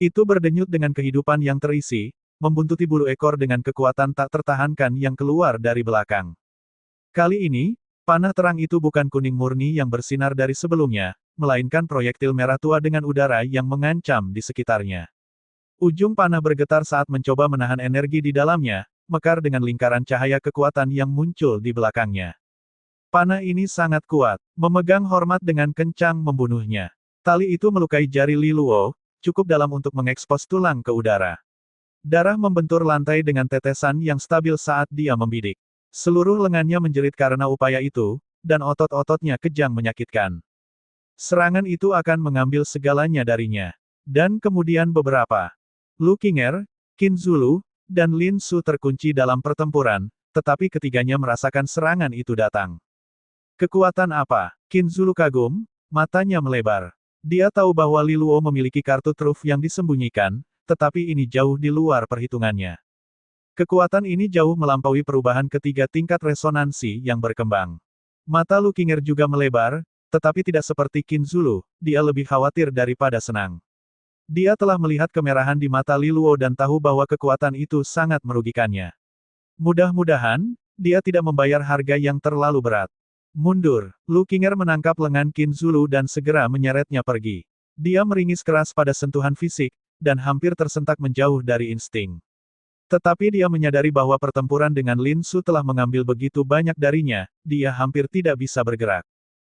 Itu berdenyut dengan kehidupan yang terisi, membuntuti bulu ekor dengan kekuatan tak tertahankan yang keluar dari belakang. Kali ini, panah terang itu bukan kuning murni yang bersinar dari sebelumnya, melainkan proyektil merah tua dengan udara yang mengancam di sekitarnya. Ujung panah bergetar saat mencoba menahan energi di dalamnya, mekar dengan lingkaran cahaya kekuatan yang muncul di belakangnya. Panah ini sangat kuat, memegang hormat dengan kencang membunuhnya. Tali itu melukai jari Li Luo, cukup dalam untuk mengekspos tulang ke udara. Darah membentur lantai dengan tetesan yang stabil saat dia membidik. Seluruh lengannya menjerit karena upaya itu, dan otot-ototnya kejang menyakitkan. Serangan itu akan mengambil segalanya darinya. Dan kemudian beberapa. Lu Qinger, Qin Zulu, dan Lin Su terkunci dalam pertempuran, tetapi ketiganya merasakan serangan itu datang. Kekuatan apa? Qin Zulu kagum, matanya melebar. Dia tahu bahwa Li Luo memiliki kartu truf yang disembunyikan, tetapi ini jauh di luar perhitungannya. Kekuatan ini jauh melampaui perubahan ketiga tingkat resonansi yang berkembang. Mata Lu Qinger juga melebar, tetapi tidak seperti Qin Zulu, dia lebih khawatir daripada senang. Dia telah melihat kemerahan di mata Li Luo dan tahu bahwa kekuatan itu sangat merugikannya. Mudah-mudahan, dia tidak membayar harga yang terlalu berat. Mundur, Lu Qinger menangkap lengan Qin Zulu dan segera menyeretnya pergi. Dia meringis keras pada sentuhan fisik, dan hampir tersentak menjauh dari insting. Tetapi dia menyadari bahwa pertempuran dengan Lin Su telah mengambil begitu banyak darinya, dia hampir tidak bisa bergerak.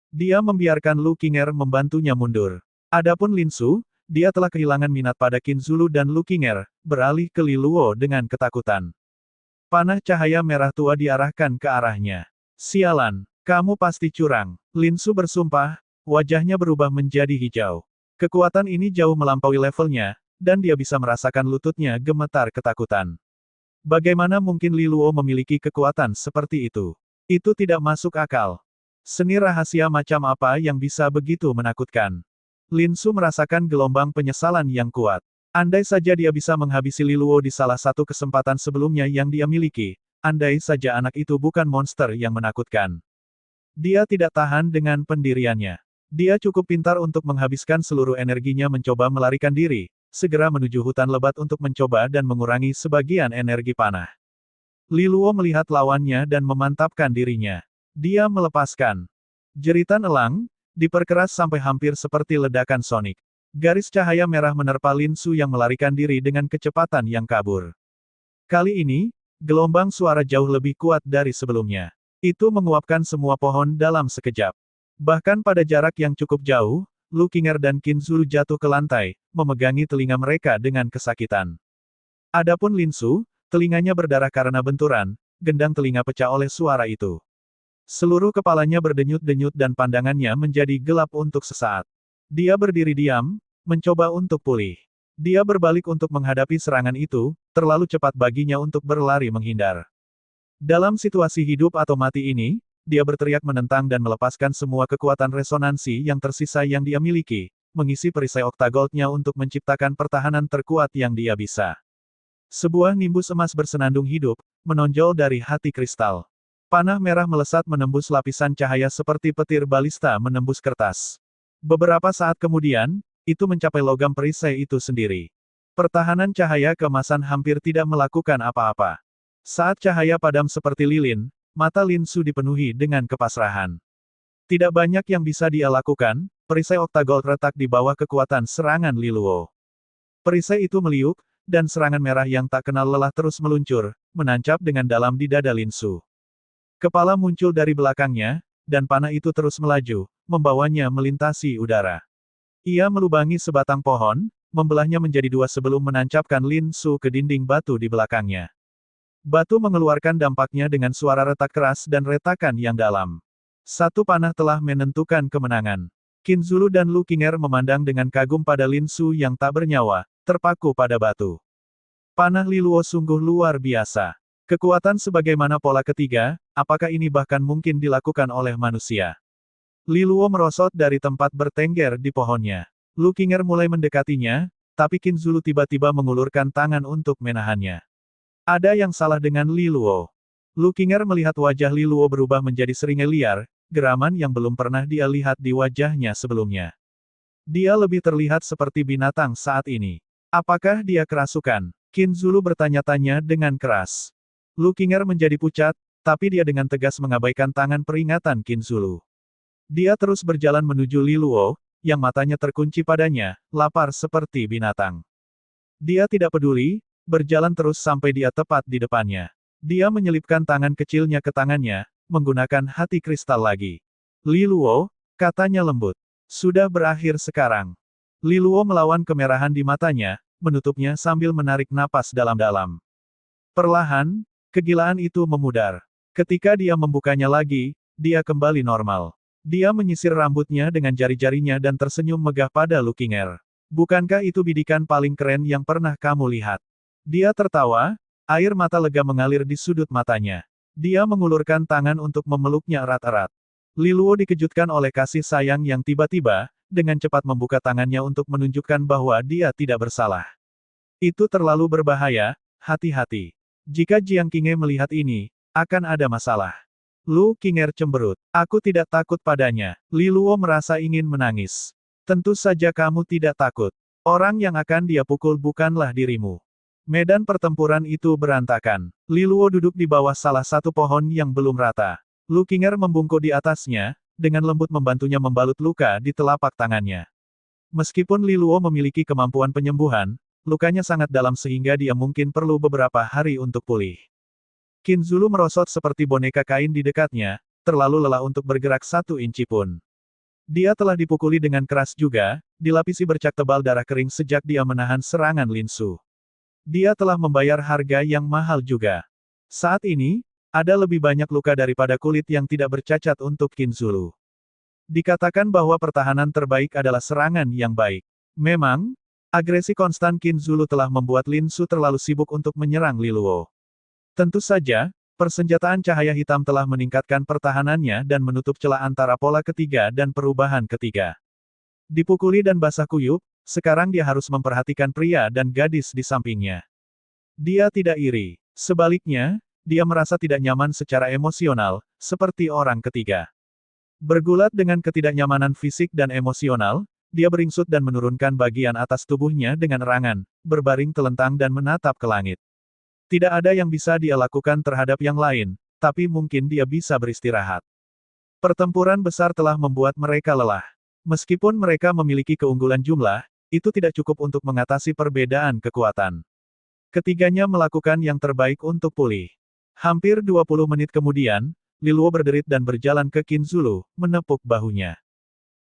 Dia membiarkan Lu Qinger membantunya mundur. Adapun Lin Su, dia telah kehilangan minat pada Qin Zulu dan Lu Qinger, beralih ke Li Luo dengan ketakutan. Panah cahaya merah tua diarahkan ke arahnya. Sialan, kamu pasti curang. Lin Su bersumpah, wajahnya berubah menjadi hijau. Kekuatan ini jauh melampaui levelnya, dan dia bisa merasakan lututnya gemetar ketakutan. Bagaimana mungkin Li Luo memiliki kekuatan seperti itu? Itu tidak masuk akal. Seni rahasia macam apa yang bisa begitu menakutkan? Lin Su merasakan gelombang penyesalan yang kuat. Andai saja dia bisa menghabisi Li Luo di salah satu kesempatan sebelumnya yang dia miliki, andai saja anak itu bukan monster yang menakutkan. Dia tidak tahan dengan pendiriannya. Dia cukup pintar untuk menghabiskan seluruh energinya mencoba melarikan diri, segera menuju hutan lebat untuk mencoba dan mengurangi sebagian energi panah. Li Luo melihat lawannya dan memantapkan dirinya. Dia melepaskan jeritan elang, diperkeras sampai hampir seperti ledakan sonik. Garis cahaya merah menerpa Lin Su yang melarikan diri dengan kecepatan yang kabur. Kali ini, gelombang suara jauh lebih kuat dari sebelumnya. Itu menguapkan semua pohon dalam sekejap. Bahkan pada jarak yang cukup jauh, Lu Qinger dan Qin Zulu jatuh ke lantai, memegangi telinga mereka dengan kesakitan. Adapun Lin Su, telinganya berdarah karena benturan, gendang telinga pecah oleh suara itu. Seluruh kepalanya berdenyut-denyut dan pandangannya menjadi gelap untuk sesaat. Dia berdiri diam, mencoba untuk pulih. Dia berbalik untuk menghadapi serangan itu, terlalu cepat baginya untuk berlari menghindar. Dalam situasi hidup atau mati ini, dia berteriak menentang dan melepaskan semua kekuatan resonansi yang tersisa yang dia miliki, mengisi perisai oktagoldnya untuk menciptakan pertahanan terkuat yang dia bisa. Sebuah nimbus emas bersenandung hidup, menonjol dari hati kristal. Panah merah melesat menembus lapisan cahaya seperti petir balista menembus kertas. Beberapa saat kemudian, itu mencapai logam perisai itu sendiri. Pertahanan cahaya keemasan hampir tidak melakukan apa-apa. Saat cahaya padam seperti lilin, mata Lin Su dipenuhi dengan kepasrahan. Tidak banyak yang bisa dia lakukan, perisai Octagold retak di bawah kekuatan serangan Li Luo. Perisai itu meliuk, dan serangan merah yang tak kenal lelah terus meluncur, menancap dengan dalam di dada Lin Su. Kepala muncul dari belakangnya, dan panah itu terus melaju, membawanya melintasi udara. Ia melubangi sebatang pohon, membelahnya menjadi dua sebelum menancapkan Lin Su ke dinding batu di belakangnya. Batu mengeluarkan dampaknya dengan suara retak keras dan retakan yang dalam. Satu panah telah menentukan kemenangan. Qin Zulu dan Lu Qinger memandang dengan kagum pada Lin Su yang tak bernyawa, terpaku pada batu. Panah Li Luo sungguh luar biasa. Kekuatan sebagaimana pola ketiga, apakah ini bahkan mungkin dilakukan oleh manusia? Li Luo merosot dari tempat bertengger di pohonnya. Lu Qinger mulai mendekatinya, tapi Qin Zulu tiba-tiba mengulurkan tangan untuk menahannya. Ada yang salah dengan Li Luo. Lu Qinger melihat wajah Li Luo berubah menjadi seringai liar, geraman yang belum pernah dia lihat di wajahnya sebelumnya. Dia lebih terlihat seperti binatang saat ini. Apakah dia kerasukan? Qin Zulu bertanya-tanya dengan keras. Lu Qinger menjadi pucat, tapi dia dengan tegas mengabaikan tangan peringatan Qin Zulu. Dia terus berjalan menuju Li Luo, yang matanya terkunci padanya, lapar seperti binatang. Dia tidak peduli, berjalan terus sampai dia tepat di depannya. Dia menyelipkan tangan kecilnya ke tangannya, menggunakan hati kristal lagi. Li Luo, katanya lembut. Sudah berakhir sekarang. Li Luo melawan kemerahan di matanya, menutupnya sambil menarik napas dalam-dalam. Perlahan, kegilaan itu memudar. Ketika dia membukanya lagi, dia kembali normal. Dia menyisir rambutnya dengan jari-jarinya dan tersenyum megah pada Lu Qinger. Bukankah itu bidikan paling keren yang pernah kamu lihat? Dia tertawa, air mata lega mengalir di sudut matanya. Dia mengulurkan tangan untuk memeluknya erat-erat. Li Luo dikejutkan oleh kasih sayang yang tiba-tiba, dengan cepat membuka tangannya untuk menunjukkan bahwa dia tidak bersalah. Itu terlalu berbahaya, hati-hati. Jika Jiang Qinghe melihat ini, akan ada masalah. Lu Qinger cemberut. Aku tidak takut padanya. Li Luo merasa ingin menangis. Tentu saja kamu tidak takut. Orang yang akan dia pukul bukanlah dirimu. Medan pertempuran itu berantakan. Li Luo duduk di bawah salah satu pohon yang belum rata. Lu Qinger membungkuk di atasnya, dengan lembut membantunya membalut luka di telapak tangannya. Meskipun Li Luo memiliki kemampuan penyembuhan, lukanya sangat dalam sehingga dia mungkin perlu beberapa hari untuk pulih. Qin Zulu merosot seperti boneka kain di dekatnya, terlalu lelah untuk bergerak 1 inci pun. Dia telah dipukuli dengan keras juga, dilapisi bercak tebal darah kering sejak dia menahan serangan Lin Su. Dia telah membayar harga yang mahal juga. Saat ini, ada lebih banyak luka daripada kulit yang tidak bercacat untuk Qin Zulu. Dikatakan bahwa pertahanan terbaik adalah serangan yang baik. Memang, agresi konstan Qin Zulu telah membuat Lin Su terlalu sibuk untuk menyerang Li Luo. Tentu saja, persenjataan cahaya hitam telah meningkatkan pertahanannya dan menutup celah antara pola ketiga dan perubahan ketiga. Dipukuli dan basah kuyup, sekarang dia harus memperhatikan pria dan gadis di sampingnya. Dia tidak iri. Sebaliknya, dia merasa tidak nyaman secara emosional, seperti orang ketiga. Bergulat dengan ketidaknyamanan fisik dan emosional, dia beringsut dan menurunkan bagian atas tubuhnya dengan erangan, berbaring telentang dan menatap ke langit. Tidak ada yang bisa dia lakukan terhadap yang lain, tapi mungkin dia bisa beristirahat. Pertempuran besar telah membuat mereka lelah. Meskipun mereka memiliki keunggulan jumlah, itu tidak cukup untuk mengatasi perbedaan kekuatan. Ketiganya melakukan yang terbaik untuk pulih. Hampir 20 menit kemudian, Li Luo berderit dan berjalan ke Qin Zulu, menepuk bahunya.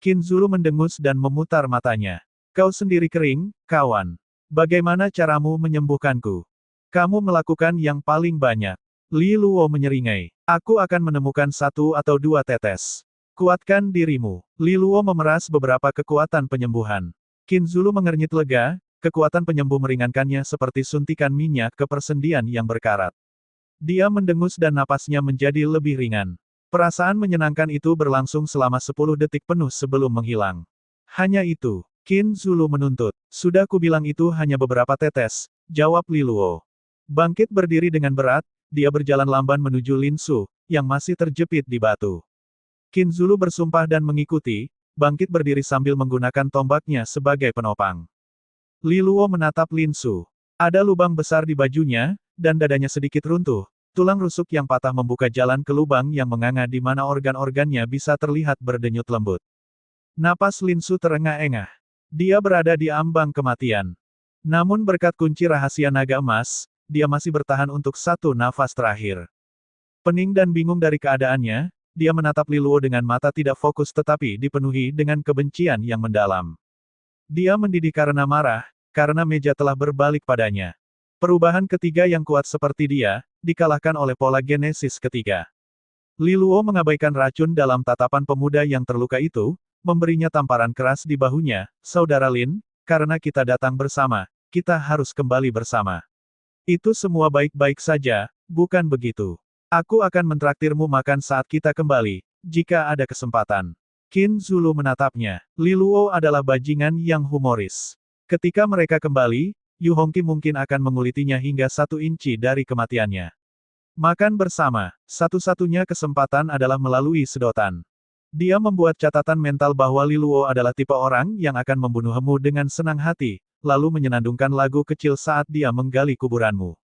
Qin Zulu mendengus dan memutar matanya. Kau sendiri kering, kawan. Bagaimana caramu menyembuhkanku? Kamu melakukan yang paling banyak. Li Luo menyeringai. Aku akan menemukan 1 atau 2 tetes. Kuatkan dirimu. Li Luo memeras beberapa kekuatan penyembuhan. Qin Zulu mengernyit lega, kekuatan penyembuh meringankannya seperti suntikan minyak ke persendian yang berkarat. Dia mendengus dan napasnya menjadi lebih ringan. Perasaan menyenangkan itu berlangsung selama 10 detik penuh sebelum menghilang. Hanya itu, Qin Zulu menuntut. Sudah kubilang itu hanya beberapa tetes, jawab Li Luo. Bangkit berdiri dengan berat, dia berjalan lamban menuju Lin Su, yang masih terjepit di batu. Qin Zulu bersumpah dan mengikuti, bangkit berdiri sambil menggunakan tombaknya sebagai penopang. Li Luo menatap Lin Su. Ada lubang besar di bajunya, dan dadanya sedikit runtuh, Tulang rusuk yang patah membuka jalan ke lubang yang menganga di mana organ-organnya bisa terlihat berdenyut lembut. Napas Lin Su terengah-engah. Dia berada di ambang kematian. Namun berkat kunci rahasia naga emas, dia masih bertahan untuk satu nafas terakhir. Pening dan bingung dari keadaannya, dia menatap Li Luo dengan mata tidak fokus tetapi dipenuhi dengan kebencian yang mendalam. Dia mendidih karena marah, karena meja telah berbalik padanya. Perubahan ketiga yang kuat seperti dia, dikalahkan oleh pola genesis ketiga. Li Luo mengabaikan racun dalam tatapan pemuda yang terluka itu, memberinya tamparan keras di bahunya, "Saudara Lin, karena kita datang bersama, kita harus kembali bersama. Itu semua baik-baik saja, bukan begitu? Aku akan mentraktirmu makan saat kita kembali, jika ada kesempatan." Qin Zulu menatapnya. Li Luo adalah bajingan yang humoris. Ketika mereka kembali, Yu Hongqi mungkin akan mengulitinya hingga 1 inci dari kematiannya. Makan bersama, satu-satunya kesempatan adalah melalui sedotan. Dia membuat catatan mental bahwa Li Luo adalah tipe orang yang akan membunuhmu dengan senang hati, lalu menyenandungkan lagu kecil saat dia menggali kuburanmu.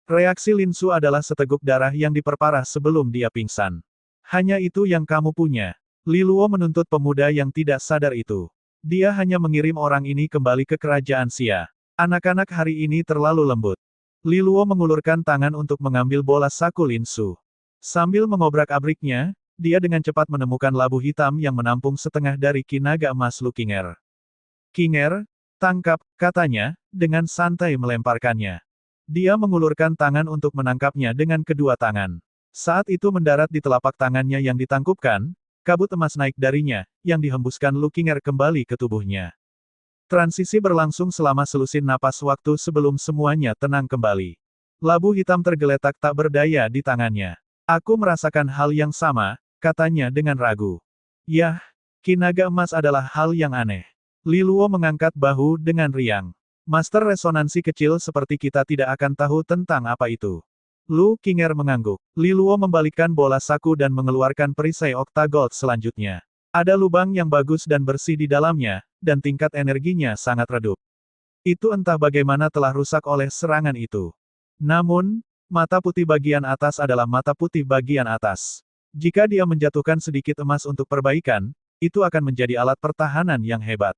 Reaksi Lin Su adalah seteguk darah yang diperparah sebelum dia pingsan. Hanya itu yang kamu punya. Li Luo menuntut pemuda yang tidak sadar itu. Dia hanya mengirim orang ini kembali ke kerajaan Xia. Anak-anak hari ini terlalu lembut. Li Luo mengulurkan tangan untuk mengambil bola saku Lin Su. Sambil mengobrak-abriknya, dia dengan cepat menemukan labu hitam yang menampung setengah dari ki naga emas Lu Qinger. "Qinger, tangkap," katanya, dengan santai melemparkannya. Dia mengulurkan tangan untuk menangkapnya dengan kedua tangan. Saat itu mendarat di telapak tangannya yang ditangkupkan, kabut emas naik darinya, yang dihembuskan Lu Qinger kembali ke tubuhnya. Transisi berlangsung selama selusin napas waktu sebelum semuanya tenang kembali. Labu hitam tergeletak tak berdaya di tangannya. "Aku merasakan hal yang sama," katanya dengan ragu. "Yah, ki naga emas adalah hal yang aneh." Li Luo mengangkat bahu dengan riang. "Master resonansi kecil seperti kita tidak akan tahu tentang apa itu." Lu Qinger mengangguk. Li Luo membalikkan bola saku dan mengeluarkan perisai oktagold selanjutnya. Ada lubang yang bagus dan bersih di dalamnya, dan tingkat energinya sangat redup. Itu entah bagaimana telah rusak oleh serangan itu. Namun, mata putih bagian atas adalah mata putih bagian atas. Jika dia menjatuhkan sedikit emas untuk perbaikan, itu akan menjadi alat pertahanan yang hebat.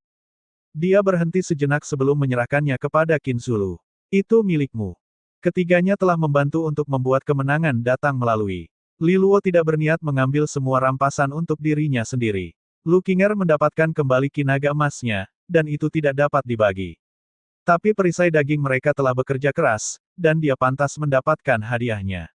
Dia berhenti sejenak sebelum menyerahkannya kepada Qin Zulu. "Itu milikmu." Ketiganya telah membantu untuk membuat kemenangan datang melalui. Li Luo tidak berniat mengambil semua rampasan untuk dirinya sendiri. Lu Qinger mendapatkan kembali ki naga emasnya, dan itu tidak dapat dibagi. Tapi perisai daging mereka telah bekerja keras, dan dia pantas mendapatkan hadiahnya.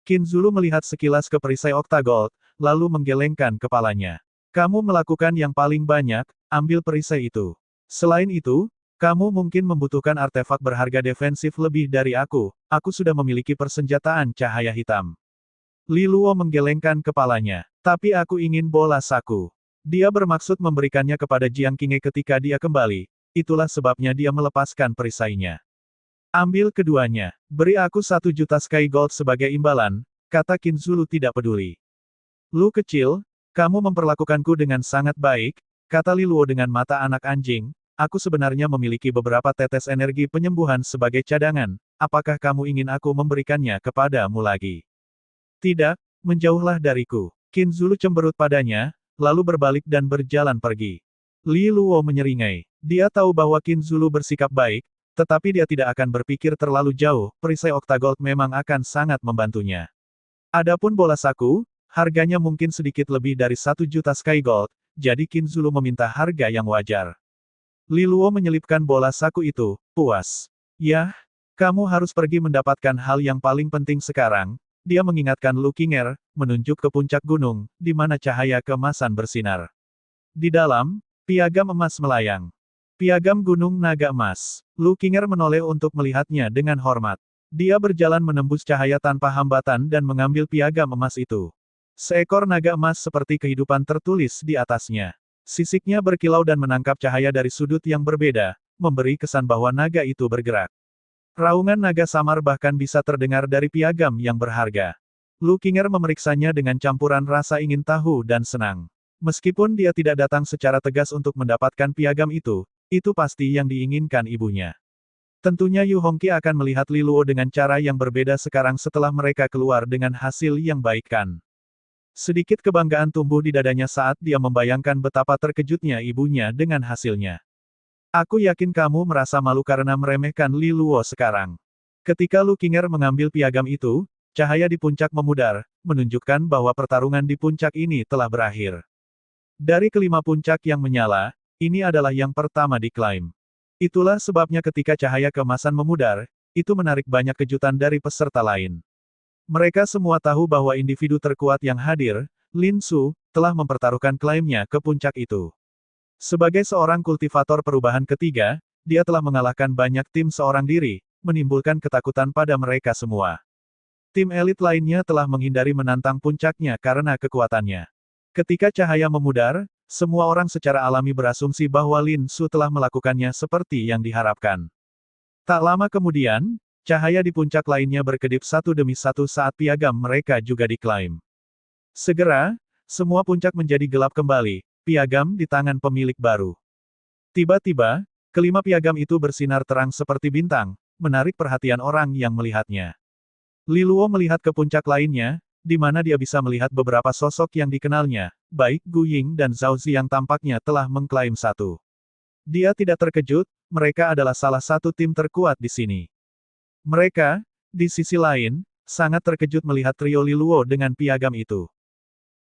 Qin Zulu melihat sekilas ke perisai oktagold, lalu menggelengkan kepalanya. "Kamu melakukan yang paling banyak, ambil perisai itu. Selain itu, kamu mungkin membutuhkan artefak berharga defensif lebih dari aku sudah memiliki persenjataan cahaya hitam." Li Luo menggelengkan kepalanya. "Tapi aku ingin bola saku." Dia bermaksud memberikannya kepada Jiang Qinghe ketika dia kembali, itulah sebabnya dia melepaskan perisainya. "Ambil keduanya. Beri aku 1 juta Sky Gold sebagai imbalan," kata Qin Zulu tidak peduli. "Lu kecil, kamu memperlakukanku dengan sangat baik," kata Li Luo dengan mata anak anjing. "Aku sebenarnya memiliki beberapa tetes energi penyembuhan sebagai cadangan, apakah kamu ingin aku memberikannya kepadamu lagi?" "Tidak, menjauhlah dariku." Qin Zulu cemberut padanya, lalu berbalik dan berjalan pergi. Li Luo menyeringai. Dia tahu bahwa Qin Zulu bersikap baik, tetapi dia tidak akan berpikir terlalu jauh, perisai oktagold memang akan sangat membantunya. Adapun bola saku, harganya mungkin sedikit lebih dari 1 juta Sky Gold, jadi Qin Zulu meminta harga yang wajar. Li Luo menyelipkan bola saku itu, puas. "Yah, kamu harus pergi mendapatkan hal yang paling penting sekarang." Dia mengingatkan Lu Qinger, menunjuk ke puncak gunung, di mana cahaya keemasan bersinar. Di dalam, piagam emas melayang. Piagam Gunung Naga Emas. Lu Qinger menoleh untuk melihatnya dengan hormat. Dia berjalan menembus cahaya tanpa hambatan dan mengambil piagam emas itu. Seekor naga emas seperti kehidupan tertulis di atasnya. Sisiknya berkilau dan menangkap cahaya dari sudut yang berbeda, memberi kesan bahwa naga itu bergerak. Raungan naga samar bahkan bisa terdengar dari piagam yang berharga. Lu Qinger memeriksanya dengan campuran rasa ingin tahu dan senang. Meskipun dia tidak datang secara tegas untuk mendapatkan piagam itu pasti yang diinginkan ibunya. Tentunya Yu Hongqi akan melihat Li Luo dengan cara yang berbeda sekarang setelah mereka keluar dengan hasil yang baik kan. Sedikit kebanggaan tumbuh di dadanya saat dia membayangkan betapa terkejutnya ibunya dengan hasilnya. Aku yakin kamu merasa malu karena meremehkan Li Luo sekarang. Ketika Lu Qinger mengambil piagam itu, cahaya di puncak memudar, menunjukkan bahwa pertarungan di puncak ini telah berakhir. Dari kelima puncak yang menyala, ini adalah yang pertama diklaim. Itulah sebabnya ketika cahaya keemasan memudar, itu menarik banyak kejutan dari peserta lain. Mereka semua tahu bahwa individu terkuat yang hadir, Lin Su, telah mempertaruhkan klaimnya ke puncak itu. Sebagai seorang kultivator perubahan ketiga, dia telah mengalahkan banyak tim seorang diri, menimbulkan ketakutan pada mereka semua. Tim elit lainnya telah menghindari menantang puncaknya karena kekuatannya. Ketika cahaya memudar, semua orang secara alami berasumsi bahwa Lin Su telah melakukannya seperti yang diharapkan. Tak lama kemudian, cahaya di puncak lainnya berkedip satu demi satu saat piagam mereka juga diklaim. Segera, semua puncak menjadi gelap kembali, piagam di tangan pemilik baru. Tiba-tiba, kelima piagam itu bersinar terang seperti bintang, menarik perhatian orang yang melihatnya. Li Luo melihat ke puncak lainnya, di mana dia bisa melihat beberapa sosok yang dikenalnya, baik Gu Ying dan Zhao Zi yang tampaknya telah mengklaim satu. Dia tidak terkejut, mereka adalah salah satu tim terkuat di sini. Mereka, di sisi lain, sangat terkejut melihat trio Li Luo dengan piagam itu.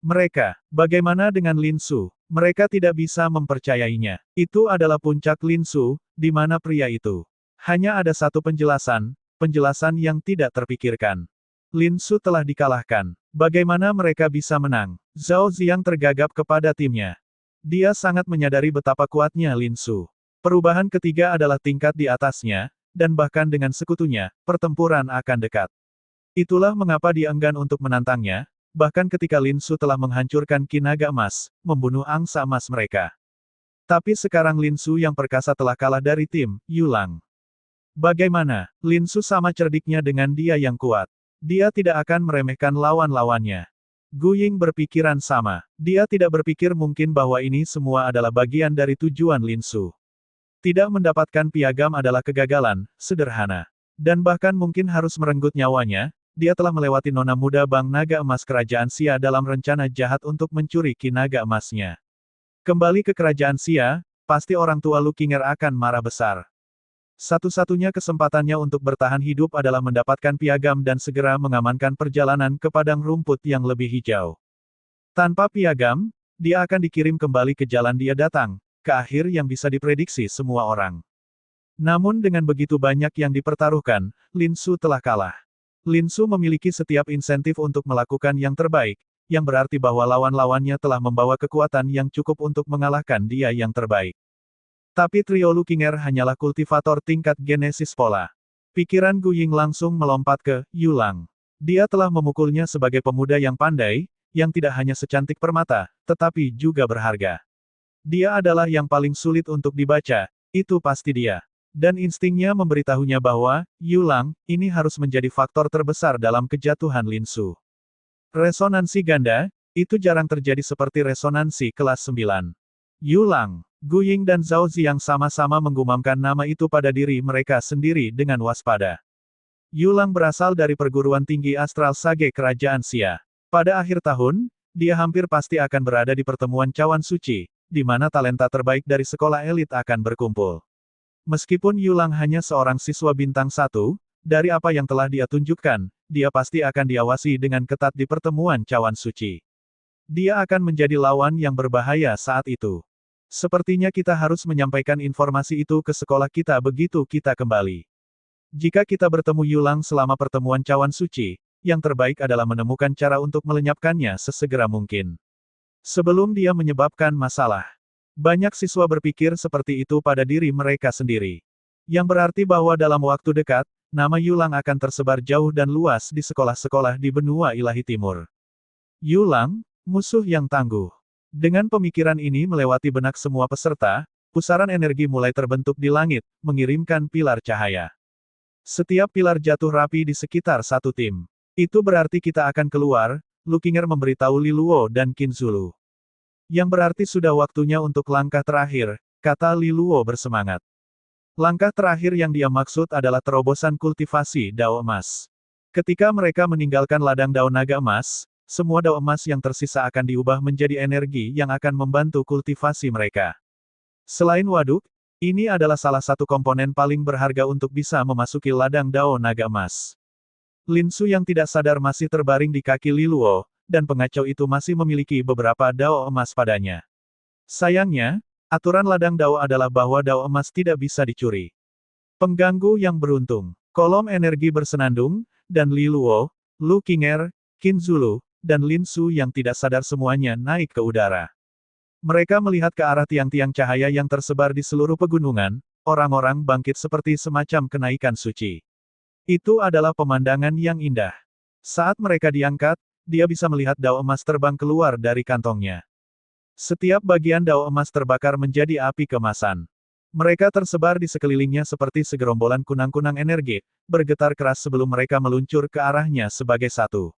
Mereka, bagaimana dengan Lin Su? Mereka tidak bisa mempercayainya. Itu adalah puncak Lin Su, di mana pria itu. Hanya ada satu penjelasan, penjelasan yang tidak terpikirkan. Lin Su telah dikalahkan. Bagaimana mereka bisa menang? Zhao Ziang tergagap kepada timnya. Dia sangat menyadari betapa kuatnya Lin Su. Perubahan ketiga adalah tingkat di atasnya, dan bahkan dengan sekutunya, pertempuran akan dekat. Itulah mengapa dia enggan untuk menantangnya, bahkan ketika Lin Su telah menghancurkan Qi Naga Emas, membunuh angsa emas mereka. Tapi sekarang Lin Su yang perkasa telah kalah dari tim Yulang. Bagaimana? Lin Su sama cerdiknya dengan dia yang kuat. Dia tidak akan meremehkan lawan-lawannya. Gu Ying berpikiran sama. Dia tidak berpikir mungkin bahwa ini semua adalah bagian dari tujuan Lin Su. Tidak mendapatkan piagam adalah kegagalan, sederhana. Dan bahkan mungkin harus merenggut nyawanya, dia telah melewati nona muda Bang Naga Emas Kerajaan Xia dalam rencana jahat untuk mencuri Qi Naga Emasnya. Kembali ke Kerajaan Xia, pasti orang tua Lu Qinger akan marah besar. Satu-satunya kesempatannya untuk bertahan hidup adalah mendapatkan piagam dan segera mengamankan perjalanan ke padang rumput yang lebih hijau. Tanpa piagam, dia akan dikirim kembali ke jalan dia datang, ke akhir yang bisa diprediksi semua orang. Namun dengan begitu banyak yang dipertaruhkan, Lin Su telah kalah. Lin Su memiliki setiap insentif untuk melakukan yang terbaik, yang berarti bahwa lawan-lawannya telah membawa kekuatan yang cukup untuk mengalahkan dia yang terbaik. Tapi trio Lu Qinger hanyalah kultivator tingkat genesis pola. Pikiran Gu Ying langsung melompat ke Yulang. Dia telah memukulnya sebagai pemuda yang pandai, yang tidak hanya secantik permata, tetapi juga berharga. Dia adalah yang paling sulit untuk dibaca, itu pasti dia. Dan instingnya memberitahunya bahwa, Yulang, ini harus menjadi faktor terbesar dalam kejatuhan Lin Su. Resonansi ganda, itu jarang terjadi seperti resonansi kelas 9. Yulang, Gu Ying dan Zhao Ziang sama-sama menggumamkan nama itu pada diri mereka sendiri dengan waspada. Yulang berasal dari perguruan tinggi astral Sage Kerajaan Xia. Pada akhir tahun, dia hampir pasti akan berada di pertemuan Cawan Suci, di mana talenta terbaik dari sekolah elit akan berkumpul. Meskipun Yulang hanya seorang siswa bintang 1, dari apa yang telah dia tunjukkan, dia pasti akan diawasi dengan ketat di pertemuan Cawan Suci. Dia akan menjadi lawan yang berbahaya saat itu. Sepertinya kita harus menyampaikan informasi itu ke sekolah kita begitu kita kembali. Jika kita bertemu Yulang selama pertemuan Cawan Suci, yang terbaik adalah menemukan cara untuk melenyapkannya sesegera mungkin. Sebelum dia menyebabkan masalah. Banyak siswa berpikir seperti itu pada diri mereka sendiri. Yang berarti bahwa dalam waktu dekat, nama Yulang akan tersebar jauh dan luas di sekolah-sekolah di benua ilahi timur. Yulang, musuh yang tangguh. Dengan pemikiran ini melewati benak semua peserta, pusaran energi mulai terbentuk di langit, mengirimkan pilar cahaya. Setiap pilar jatuh rapi di sekitar satu tim. Itu berarti kita akan keluar, Lu Qinger memberitahu Li Luo dan Qin Zulu. Yang berarti sudah waktunya untuk langkah terakhir, kata Li Luo bersemangat. Langkah terakhir yang dia maksud adalah terobosan kultivasi dao emas. Ketika mereka meninggalkan ladang dao naga emas, semua dao emas yang tersisa akan diubah menjadi energi yang akan membantu kultivasi mereka. Selain waduk, ini adalah salah satu komponen paling berharga untuk bisa memasuki ladang dao naga emas. Lin Su yang tidak sadar masih terbaring di kaki Li Luo, dan pengacau itu masih memiliki beberapa dao emas padanya. Sayangnya, aturan ladang dao adalah bahwa dao emas tidak bisa dicuri. Pengganggu yang beruntung. Kolom energi bersenandung, dan Li Luo, Lu Qinger, Qin Zulu, dan Lin Su yang tidak sadar semuanya naik ke udara. Mereka melihat ke arah tiang-tiang cahaya yang tersebar di seluruh pegunungan, orang-orang bangkit seperti semacam kenaikan suci. Itu adalah pemandangan yang indah. Saat mereka diangkat, dia bisa melihat dao emas terbang keluar dari kantongnya. Setiap bagian dao emas terbakar menjadi api kemasan. Mereka tersebar di sekelilingnya seperti segerombolan kunang-kunang energi, bergetar keras sebelum mereka meluncur ke arahnya sebagai satu.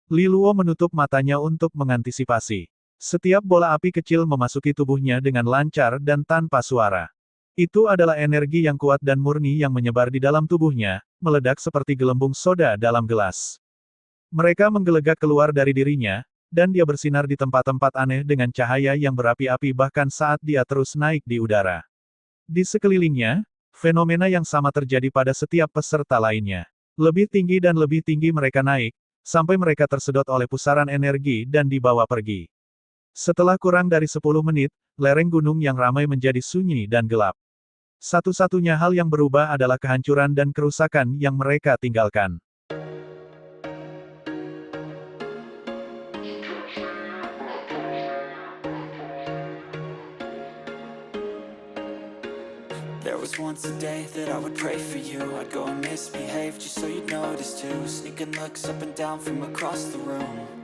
Li Luo menutup matanya untuk mengantisipasi. Setiap bola api kecil memasuki tubuhnya dengan lancar dan tanpa suara. Itu adalah energi yang kuat dan murni yang menyebar di dalam tubuhnya, meledak seperti gelembung soda dalam gelas. Mereka menggelegak keluar dari dirinya, dan dia bersinar di tempat-tempat aneh dengan cahaya yang berapi-api bahkan saat dia terus naik di udara. Di sekelilingnya, fenomena yang sama terjadi pada setiap peserta lainnya. Lebih tinggi dan lebih tinggi mereka naik, sampai mereka tersedot oleh pusaran energi dan dibawa pergi. Setelah kurang dari 10 menit, lereng gunung yang ramai menjadi sunyi dan gelap. Satu-satunya hal yang berubah adalah kehancuran dan kerusakan yang mereka tinggalkan. There was once a day that I would pray for you. I'd go and misbehave just so you'd notice too. Sneaking looks up and down from across the room.